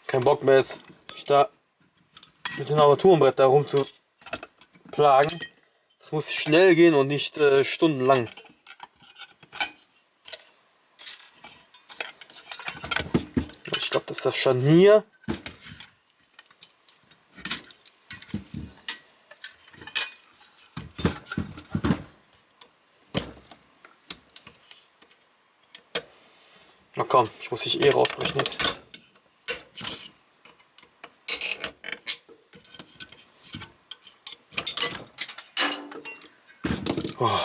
Kein Bock mehr ist, mich da mit dem Armaturenbrett da rum zu plagen. Das muss schnell gehen und nicht stundenlang. Ich glaube, das ist das Scharnier. Na komm, ich muss dich eh rausbrechen jetzt. Oh.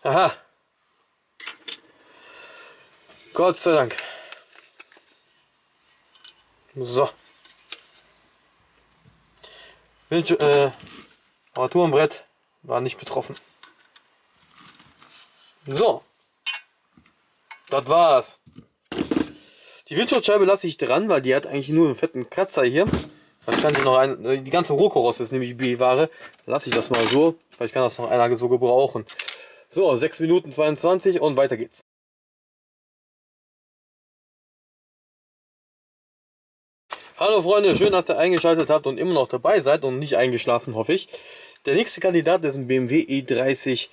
Aha. Gott sei Dank. So. Armaturenbrett war nicht betroffen. So. Das war's. Die Windschutzscheibe lasse ich dran, weil die hat eigentlich nur einen fetten Kratzer hier. Vielleicht kann sie noch die ganze Rohkorost ist nämlich B-Ware. Lasse ich das mal so. Vielleicht kann das noch einer so gebrauchen. So, 6 Minuten 22 und weiter geht's. Hallo Freunde, schön, dass ihr eingeschaltet habt und immer noch dabei seid und nicht eingeschlafen, hoffe ich. Der nächste Kandidat ist ein BMW i30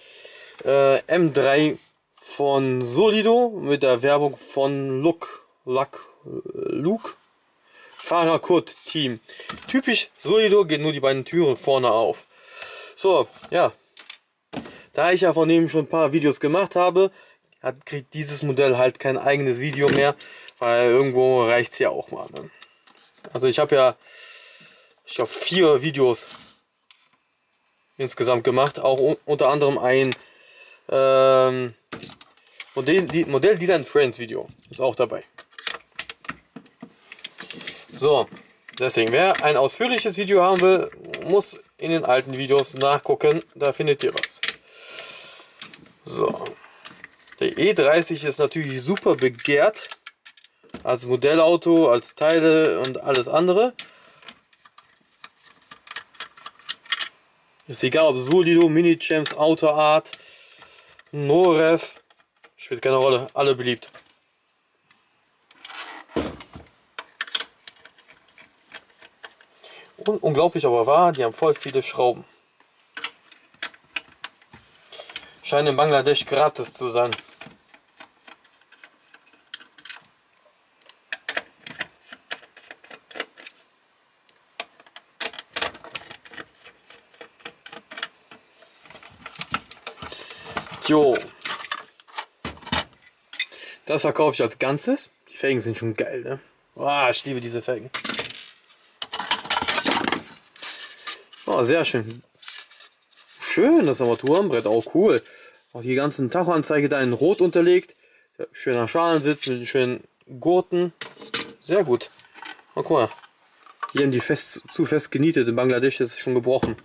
M3 von Solido mit der Werbung von Luke. Fahrer Kurt Team. Typisch Solido, geht nur die beiden Türen vorne auf. So, ja. Da ich ja von dem schon ein paar Videos gemacht habe, kriegt dieses Modell halt kein eigenes Video mehr, weil irgendwo reicht es ja auch mal. Ne? Also ich habe ja, ich glaube 4 Videos insgesamt gemacht, auch unter anderem ein Modell Dealer Friends Video ist auch dabei. So, deswegen, wer ein ausführliches Video haben will, muss in den alten Videos nachgucken, da findet ihr was. So, der E30 ist natürlich super begehrt, als Modellauto, als Teile und alles andere. Ist egal ob Solido, Mini-Champs, Autoart, Norev, spielt keine Rolle, alle beliebt. Und unglaublich aber wahr, die haben voll viele Schrauben. Scheint in Bangladesch gratis zu sein. Jo. Das verkaufe ich als Ganzes. Die Felgen sind schon geil, ne? Oh, ich liebe diese Felgen. Oh, sehr schön. Schön, das Armaturenbrett, auch cool. Auch die ganzen Tachoanzeige da in Rot unterlegt. Schöner Schalensitz mit schönen Gurten. Sehr gut. Oh, guck mal. Hier haben die zu fest genietet. In Bangladesch ist es schon gebrochen.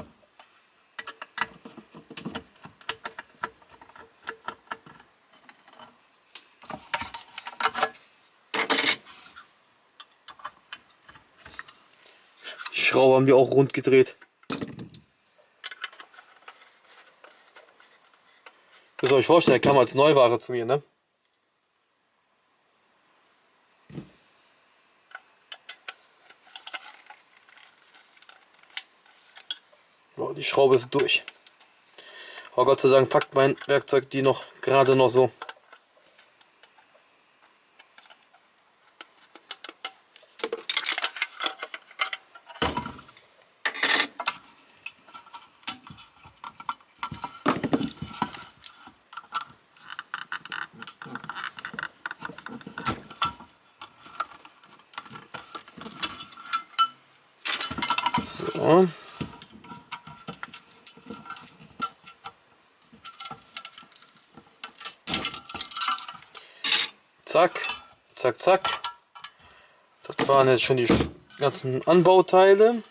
Die Schraube haben die auch rund gedreht. Müsst ihr euch vorstellen, der kam als Neuware zu mir, ne? Oh, die Schraube ist durch. Aber Gott sei Dank packt mein Werkzeug die noch gerade noch so. So. Zack, zack, zack. Das waren jetzt schon die ganzen Anbauteile.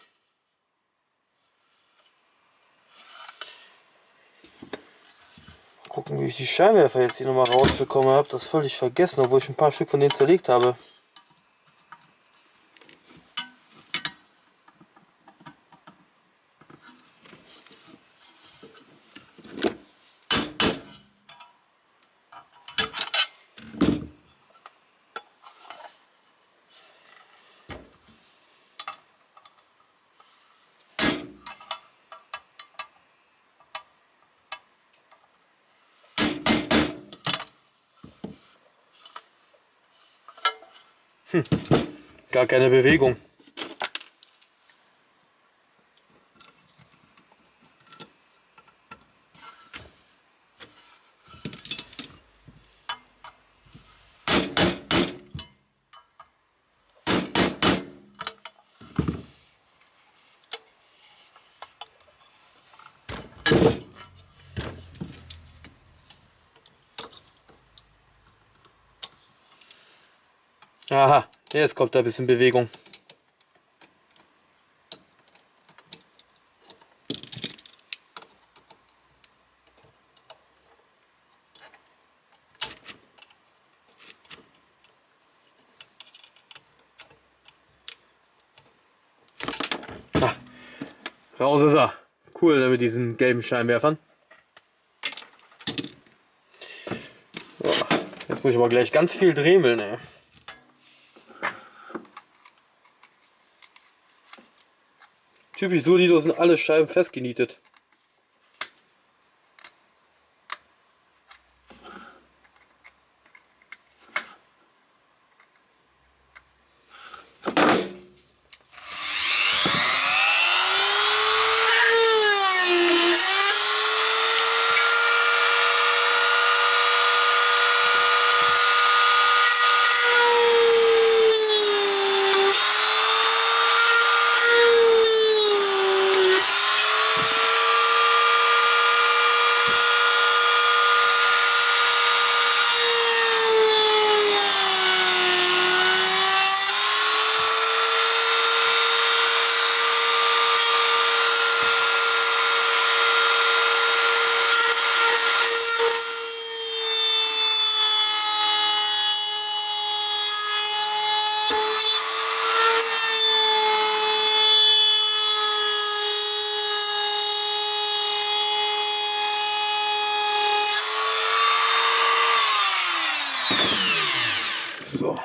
Mal gucken, wie ich die Scheinwerfer jetzt hier nochmal rausbekommen habe. Das völlig vergessen, obwohl ich ein paar Stück von denen zerlegt habe. Gar keine Bewegung. Aha, jetzt kommt da ein bisschen Bewegung. Ah, raus ist er. Cool, mit diesen gelben Scheinwerfern. So, jetzt muss ich aber gleich ganz viel dremeln, ey. Typisch Solido sind alle Scheiben festgenietet. So.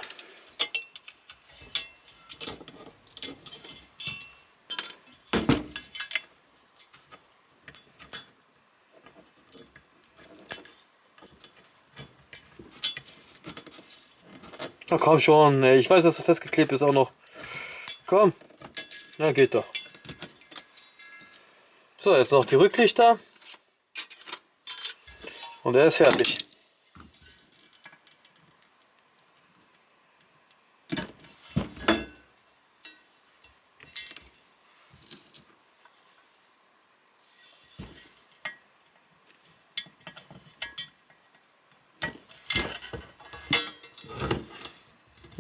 Na komm schon, ey. Ich weiß, dass du festgeklebt ist auch noch. Komm. Na geht doch. So, jetzt noch die Rücklichter. Und er ist fertig.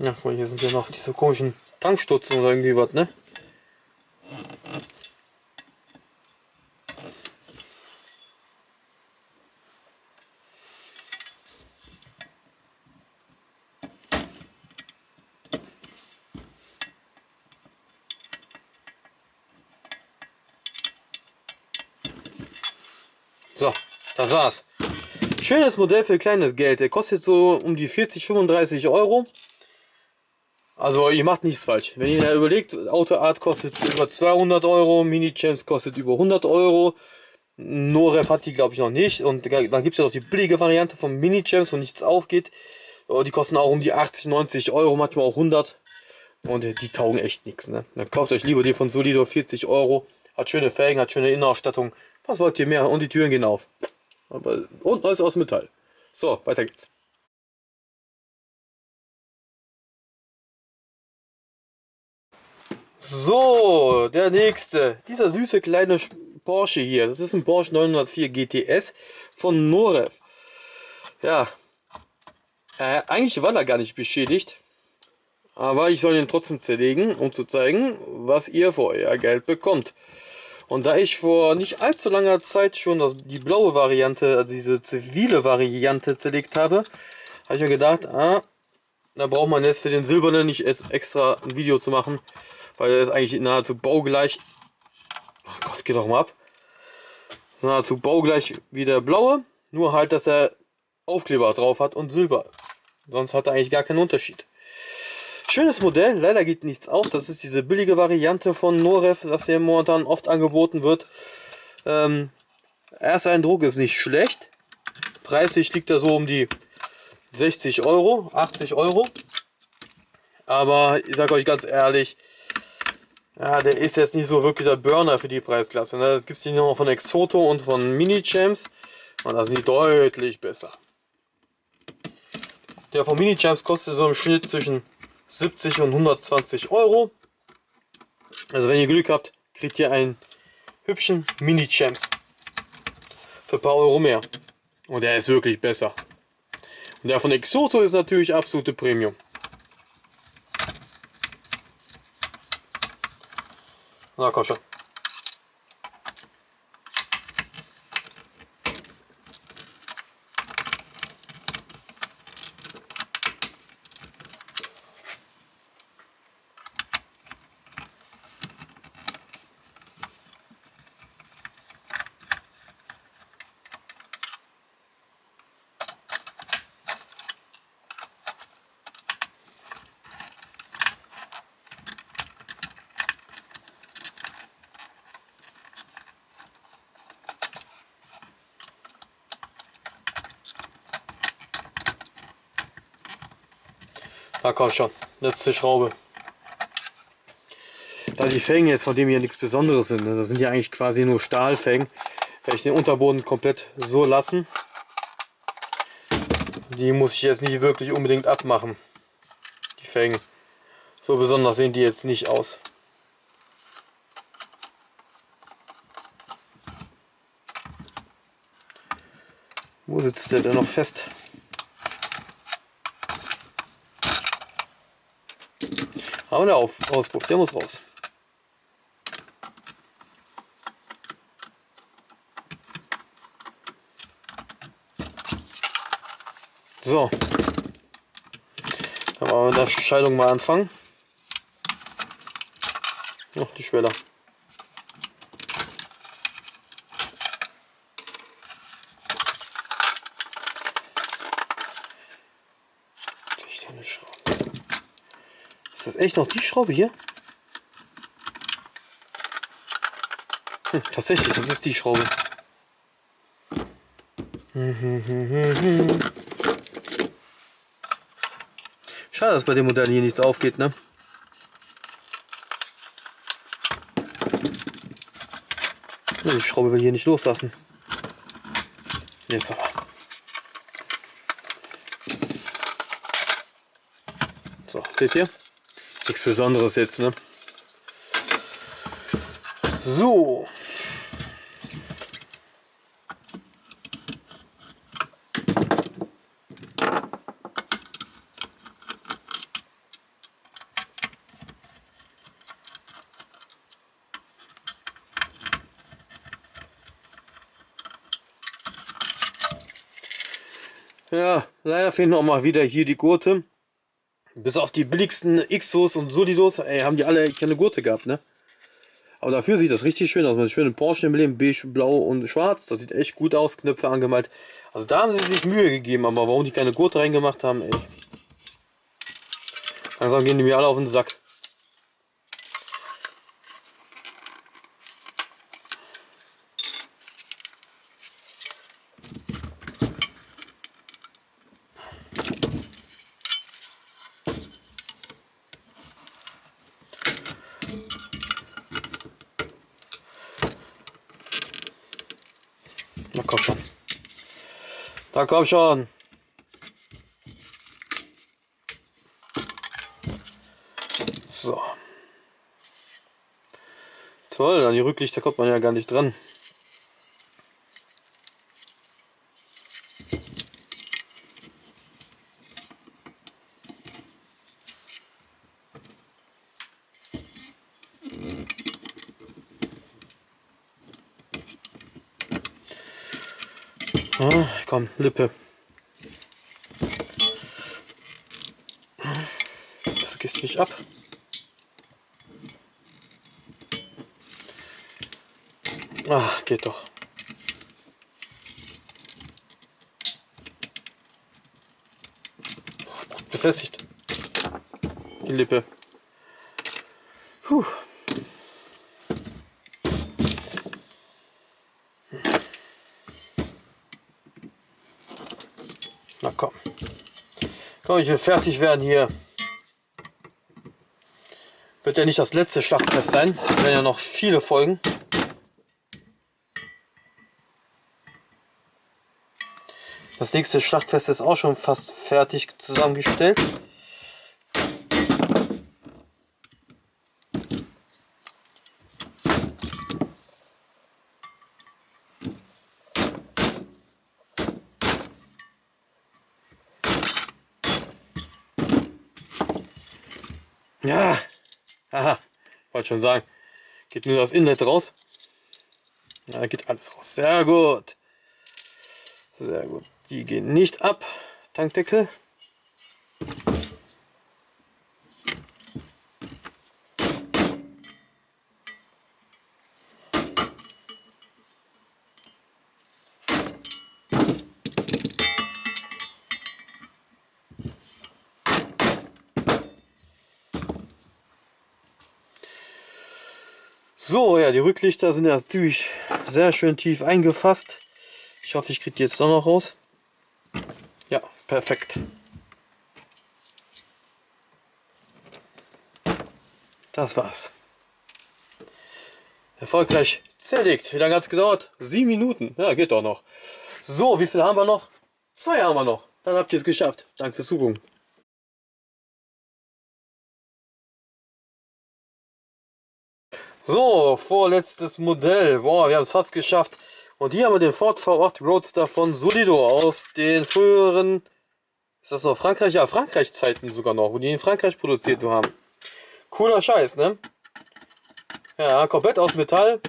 Ja, guck mal, hier sind ja noch diese komischen Tankstutzen oder irgendwie was, ne? So, das war's. Schönes Modell für kleines Geld. Der kostet so um die 40, 35 Euro. Also ihr macht nichts falsch. Wenn ihr überlegt, Autoart kostet über 200 Euro, Mini Champs kostet über 100 Euro. Noref hat die glaube ich noch nicht. Und dann gibt es ja noch die billige Variante von Mini Champs, wo nichts aufgeht. Die kosten auch um die 80, 90 Euro, manchmal auch 100. Und die taugen echt nichts. Ne? Dann kauft euch lieber die von Solido, 40 Euro. Hat schöne Felgen, hat schöne Innenausstattung. Was wollt ihr mehr? Und die Türen gehen auf. Und alles aus Metall. So, weiter geht's. So, der nächste. Dieser süße kleine Porsche hier. Das ist ein Porsche 904 GTS von Noref. Ja, eigentlich war er gar nicht beschädigt. Aber ich soll ihn trotzdem zerlegen, um zu zeigen, was ihr für euer Geld bekommt. Und da ich vor nicht allzu langer Zeit schon die blaue Variante, also diese zivile Variante zerlegt habe, habe ich mir gedacht, da braucht man jetzt für den silbernen nicht extra ein Video zu machen, weil er ist eigentlich nahezu baugleich. Oh Gott, geht doch mal ab. Nahezu baugleich wie der blaue, nur halt, dass er Aufkleber drauf hat und Silber. Sonst hat er eigentlich gar keinen Unterschied. Schönes Modell, leider geht nichts auf. Das ist diese billige Variante von Noref, das hier momentan oft angeboten wird. Erster Eindruck ist nicht schlecht. Preislich liegt er so um die 60 Euro, 80 Euro. Aber ich sage euch ganz ehrlich, ja, der ist jetzt nicht so wirklich der Burner für die Preisklasse. Ne? Das gibt es hier noch von Exoto und von Mini-Champs. Und da sind die deutlich besser. Der von Mini-Champs kostet so im Schnitt zwischen 70 und 120 Euro. Also wenn ihr Glück habt, kriegt ihr einen hübschen Mini-Champs für ein paar Euro mehr. Und der ist wirklich besser. Und der von Exoto ist natürlich absolute Premium. Na komm schon. Na komm schon, letzte Schraube. Da die Felgen jetzt von dem hier nichts Besonderes sind, ne? Das sind ja eigentlich quasi nur Stahlfelgen, werde ich den Unterboden komplett so lassen. Die muss ich jetzt nicht wirklich unbedingt abmachen. Die Felgen. So besonders sehen die jetzt nicht aus. Wo sitzt der denn noch fest? Aber der Auspuff, der muss raus. So. Dann wollen wir mit der Schaltung mal anfangen. Noch die Schweller. Ist das echt noch die Schraube hier? Tatsächlich, das ist die Schraube. Schade, dass bei dem Modell hier nichts aufgeht, ne? Die Schraube will hier nicht loslassen. Jetzt aber. So, seht ihr? Nichts Besonderes jetzt, ne? So. Ja, leider fehlen auch mal wieder hier die Gurte. Bis auf die billigsten Xos und Solidos, ey, haben die alle keine Gurte gehabt, ne? Aber dafür sieht das richtig schön aus. Mit schönen Porsche-Emblem, beige, blau und schwarz. Das sieht echt gut aus, Knöpfe angemalt. Also da haben sie sich Mühe gegeben, aber warum die keine Gurte reingemacht haben, ey. Langsam gehen die mir alle auf den Sack. Na komm schon. Na komm schon. So. Toll, an die Rücklichter kommt man ja gar nicht dran. Ah, komm, Lippe. Das gehst nicht ab. Ah, geht doch. Gut befestigt. Die Lippe. Puh. Na komm. Komm, ich will fertig werden hier. Wird ja nicht das letzte Schlachtfest sein. Es werden ja noch viele Folgen. Das nächste Schlachtfest ist auch schon fast fertig zusammengestellt. Ja, haha, wollte schon sagen, geht nur das Inlet raus. Ja, geht alles raus. Sehr gut. Sehr gut. Die gehen nicht ab. Tankdeckel. So, ja, die Rücklichter sind ja natürlich sehr schön tief eingefasst. Ich hoffe, ich kriege die jetzt doch noch raus. Ja, perfekt. Das war's. Erfolgreich zerlegt. Wie lange hat es gedauert? 7 Minuten. Ja, geht doch noch. So, wie viel haben wir noch? 2 haben wir noch. Dann habt ihr es geschafft. Danke fürs Zugucken. So, vorletztes Modell. Boah, wir haben es fast geschafft. Und hier haben wir den Ford V8 Roadster von Solido aus den früheren, ist das noch Frankreich? Ja, Frankreich-Zeiten sogar noch, wo die in Frankreich produziert haben. Cooler Scheiß, ne? Ja, komplett aus Metall.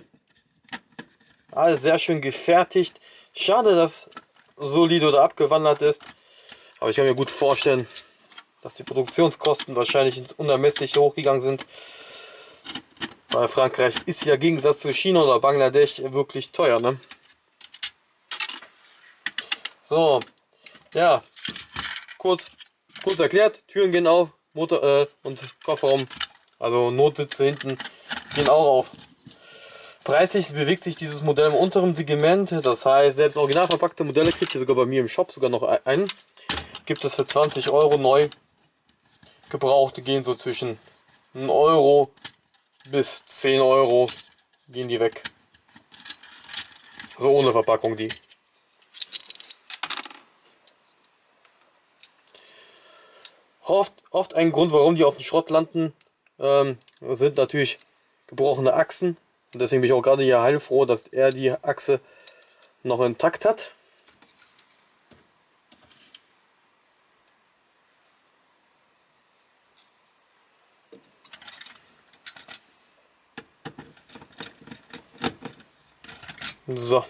Alles sehr schön gefertigt. Schade, dass Solido da abgewandert ist. Aber ich kann mir gut vorstellen, dass die Produktionskosten wahrscheinlich ins Unermessliche hochgegangen sind. Weil Frankreich ist ja im Gegensatz zu China oder Bangladesch wirklich teuer, ne? So, ja, kurz erklärt, Türen gehen auf, Motor und Kofferraum, also Notsitze hinten, gehen auch auf. Preislich bewegt sich dieses Modell im unteren Segment, das heißt, selbst original verpackte Modelle kriegt ihr sogar bei mir im Shop sogar noch einen. Gibt es für 20 Euro neu. Gebrauchte gehen so zwischen 1 Euro bis 10 Euro gehen die weg. Also ohne Verpackung die. Oft ein Grund, warum die auf dem Schrott landen, sind natürlich gebrochene Achsen. Und deswegen bin ich auch gerade hier heilfroh, dass er die Achse noch intakt hat. So.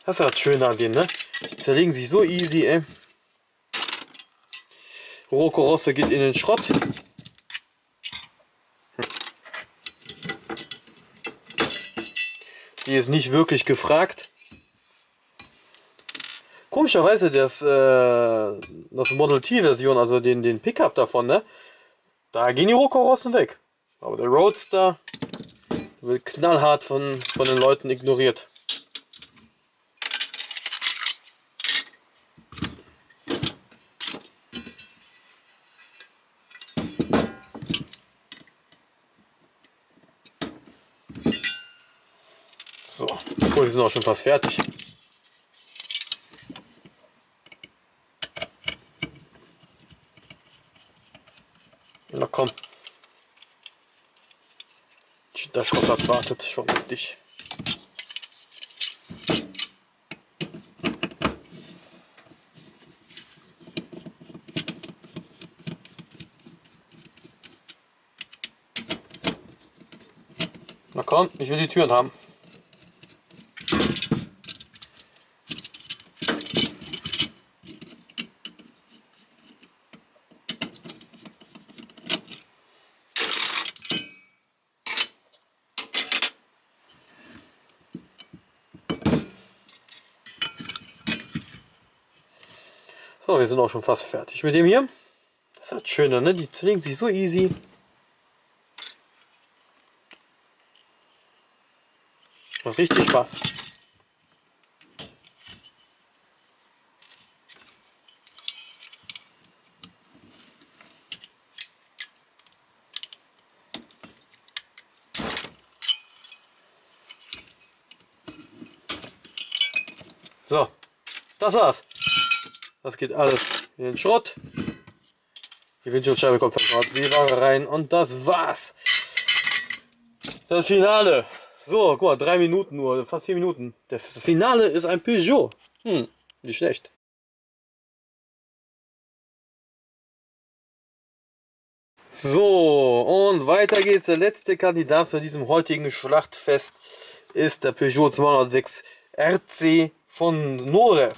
Das ist das Schöne an denen, ne? Die zerlegen sich so easy, ey. Rohkarosse geht in den Schrott. Die ist nicht wirklich gefragt. Komischerweise das Model T Version, also den Pickup davon, ne? Da gehen die Rohkarossen weg. Aber der Roadster wird knallhart von den Leuten ignoriert. So, oh, die sind auch schon fast fertig. Na komm. Der Schrott wartet schon auf dich. Na komm, ich will die Türen haben. So, wir sind auch schon fast fertig mit dem hier. Das ist das Schöne, ne? Die zerlegen sich so easy. Macht richtig Spaß. So, das war's. Das geht alles in den Schrott. Die Windschutzscheibe kommt von Schwarzwieber rein und das war's. Das Finale. So, guck mal, 3 Minuten nur, fast 4 Minuten. Das Finale ist ein Peugeot. Nicht schlecht. So, und weiter geht's. Der letzte Kandidat für diesem heutigen Schlachtfest ist der Peugeot 206 RC von Norev.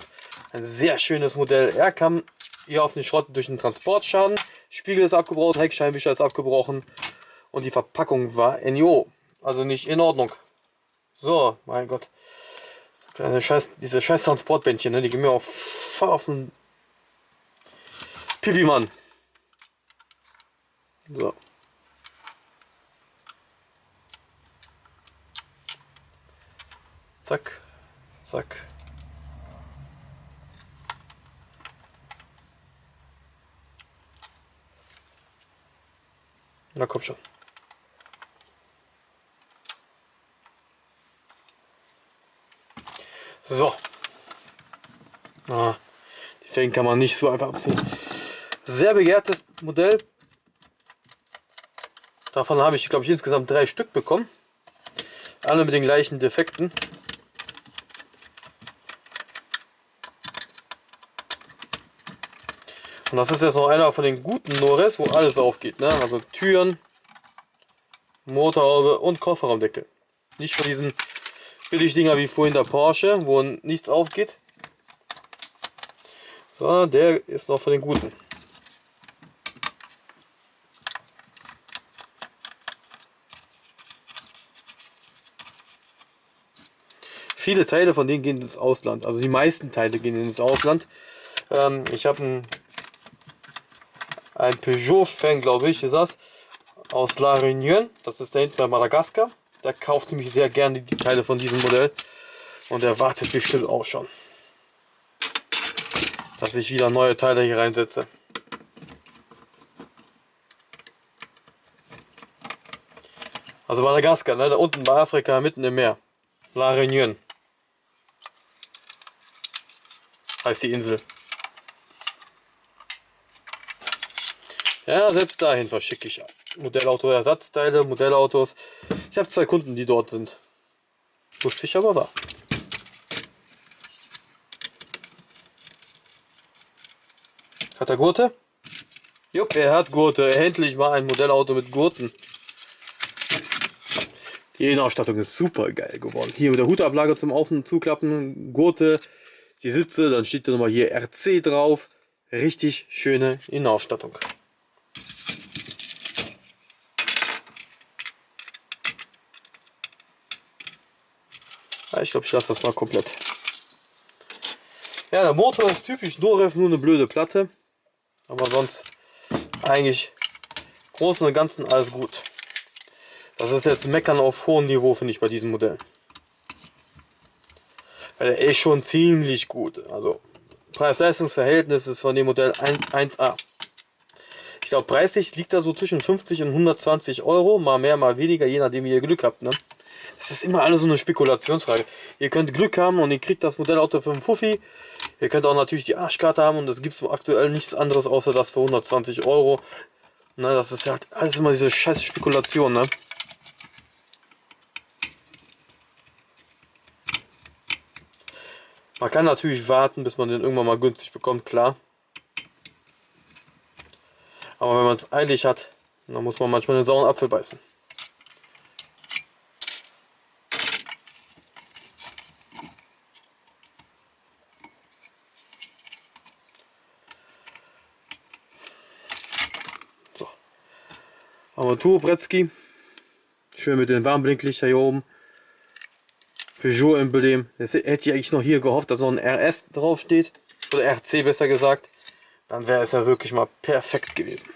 Ein sehr schönes Modell. Er kam hier auf den Schrott durch den Transportschaden. Spiegel ist abgebrochen, Heckscheinwischer ist abgebrochen und die Verpackung war NIO. Also nicht in Ordnung. So, mein Gott. Diese scheiß Transportbändchen, ne, die gehen mir auf den Pipi-Mann. So. Zack, zack. Na komm schon. So. Die Felgen kann man nicht so einfach abziehen. Sehr begehrtes Modell. Davon habe ich, glaube ich, insgesamt 3 Stück bekommen. Alle mit den gleichen Defekten. Und das ist jetzt noch einer von den guten Norevs, wo alles aufgeht. Ne? Also Türen, Motorhaube und Kofferraumdeckel. Nicht von diesen Billigdinger wie vorhin der Porsche, wo nichts aufgeht. So, der ist noch von den guten. Viele Teile von denen gehen ins Ausland. Also die meisten Teile gehen ins Ausland. Ich habe ein Peugeot-Fan, glaube ich, ist das, aus La Réunion. Das ist da hinten bei Madagaskar. Der kauft nämlich sehr gerne die Teile von diesem Modell. Und er wartet bestimmt auch schon, dass ich wieder neue Teile hier reinsetze. Also Madagaskar, ne? Da unten bei Afrika, mitten im Meer. La Réunion heißt die Insel. Ja, selbst dahin verschicke ich Modellauto-Ersatzteile, Modellautos. Ich habe 2 Kunden, die dort sind. Wusste ich aber war. Hat er Gurte? Jupp, er hat Gurte. Endlich mal ein Modellauto mit Gurten. Die Innenausstattung ist super geil geworden. Hier mit der Hutablage zum Auf- und Zuklappen, Gurte, die Sitze, dann steht da nochmal hier RC drauf. Richtig schöne Innenausstattung. Ja, ich glaube, ich lasse das mal komplett. Ja, der Motor ist typisch Norev, nur eine blöde Platte. Aber sonst eigentlich im Großen und Ganzen alles gut. Das ist jetzt Meckern auf hohem Niveau, finde ich, bei diesem Modell. Weil er ist schon ziemlich gut. Also Preis-Leistungs-Verhältnis ist von dem Modell 1A. Ich glaube, preislich liegt da so zwischen 50 und 120 Euro. Mal mehr, mal weniger, je nachdem, wie ihr Glück habt. Ne? Das ist immer alles so eine Spekulationsfrage. Ihr könnt Glück haben und ihr kriegt das Modellauto für einen Fuffi. Ihr könnt auch natürlich die Arschkarte haben und es gibt aktuell nichts anderes außer das für 120 Euro. Ne, das ist halt alles immer diese scheiß Spekulation. Ne? Man kann natürlich warten, bis man den irgendwann mal günstig bekommt, klar. Aber wenn man es eilig hat, dann muss man manchmal den sauren Apfel beißen. So. Armaturbrettski. Schön mit den Warnblinklichter hier oben. Peugeot-Emblem. Jetzt hätte ich eigentlich noch hier gehofft, dass noch ein RS drauf steht. Oder RC besser gesagt. Dann wäre es ja wirklich mal perfekt gewesen.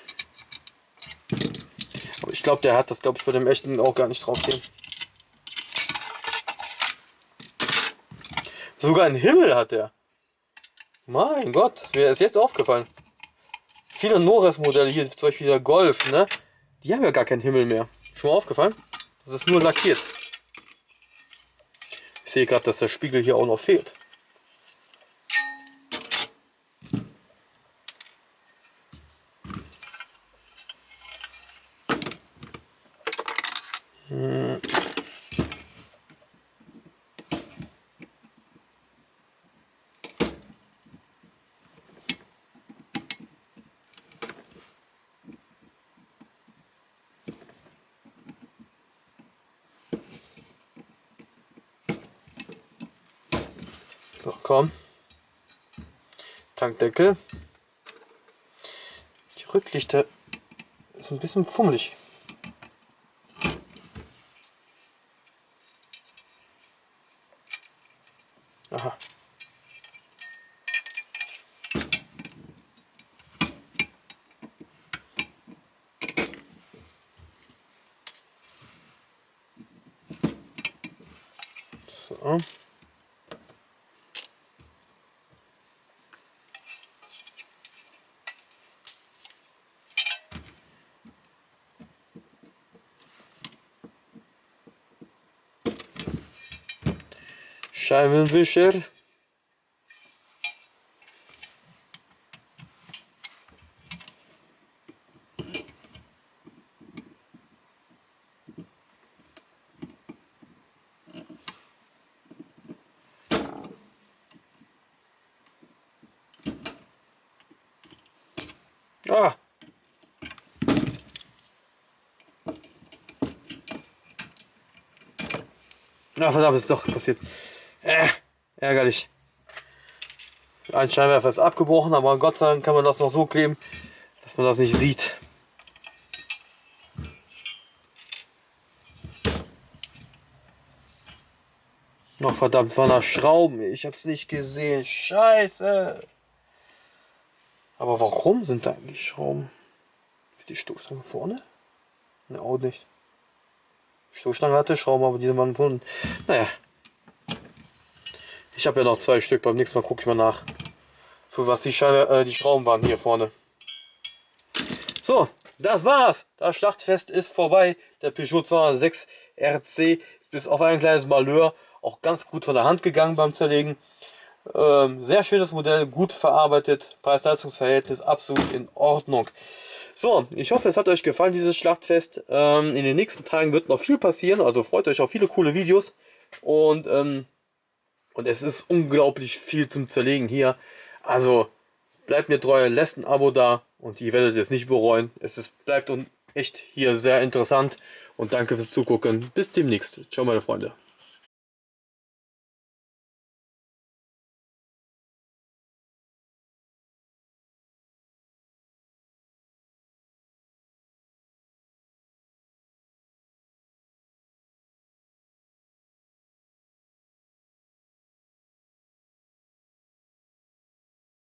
Aber ich glaube, der hat das, glaube ich, bei dem echten auch gar nicht draufstehen. Sogar einen Himmel hat er. Mein Gott, das wäre jetzt aufgefallen. Viele Norev-Modelle hier, zum Beispiel der Golf, ne? Die haben ja gar keinen Himmel mehr. Schon mal aufgefallen? Das ist nur lackiert. Ich sehe gerade, dass der Spiegel hier auch noch fehlt. komm. Tankdeckel. Die Rücklichter ist ein bisschen fummelig. Aha. So. Scheibenwischer. Ah. Na verdammt, ist doch passiert. Ärgerlich. Ein Scheinwerfer ist abgebrochen, aber Gott sei Dank kann man das noch so kleben, dass man das nicht sieht. Noch verdammt, waren da Schrauben. Ich hab's nicht gesehen. Scheiße. Aber warum sind da eigentlich Schrauben? Für die Stoßstange vorne? Ne, auch nicht. Die Stoßstange hatte Schrauben, aber diese waren vorne. Naja. Ich habe ja noch 2 Stück. Beim nächsten Mal gucke ich mal nach, für was die Schrauben waren hier vorne. So, das war's. Das Schlachtfest ist vorbei. Der Peugeot 206 RC ist bis auf ein kleines Malheur auch ganz gut von der Hand gegangen beim Zerlegen. Sehr schönes Modell, gut verarbeitet, Preis-Leistungs-Verhältnis absolut in Ordnung. So, ich hoffe, es hat euch gefallen, dieses Schlachtfest. In den nächsten Tagen wird noch viel passieren, also freut euch auf viele coole Videos. Und es ist unglaublich viel zum Zerlegen hier. Also bleibt mir treu, lasst ein Abo da und ihr werdet es nicht bereuen. Bleibt echt hier sehr interessant und danke fürs Zugucken. Bis demnächst. Ciao meine Freunde.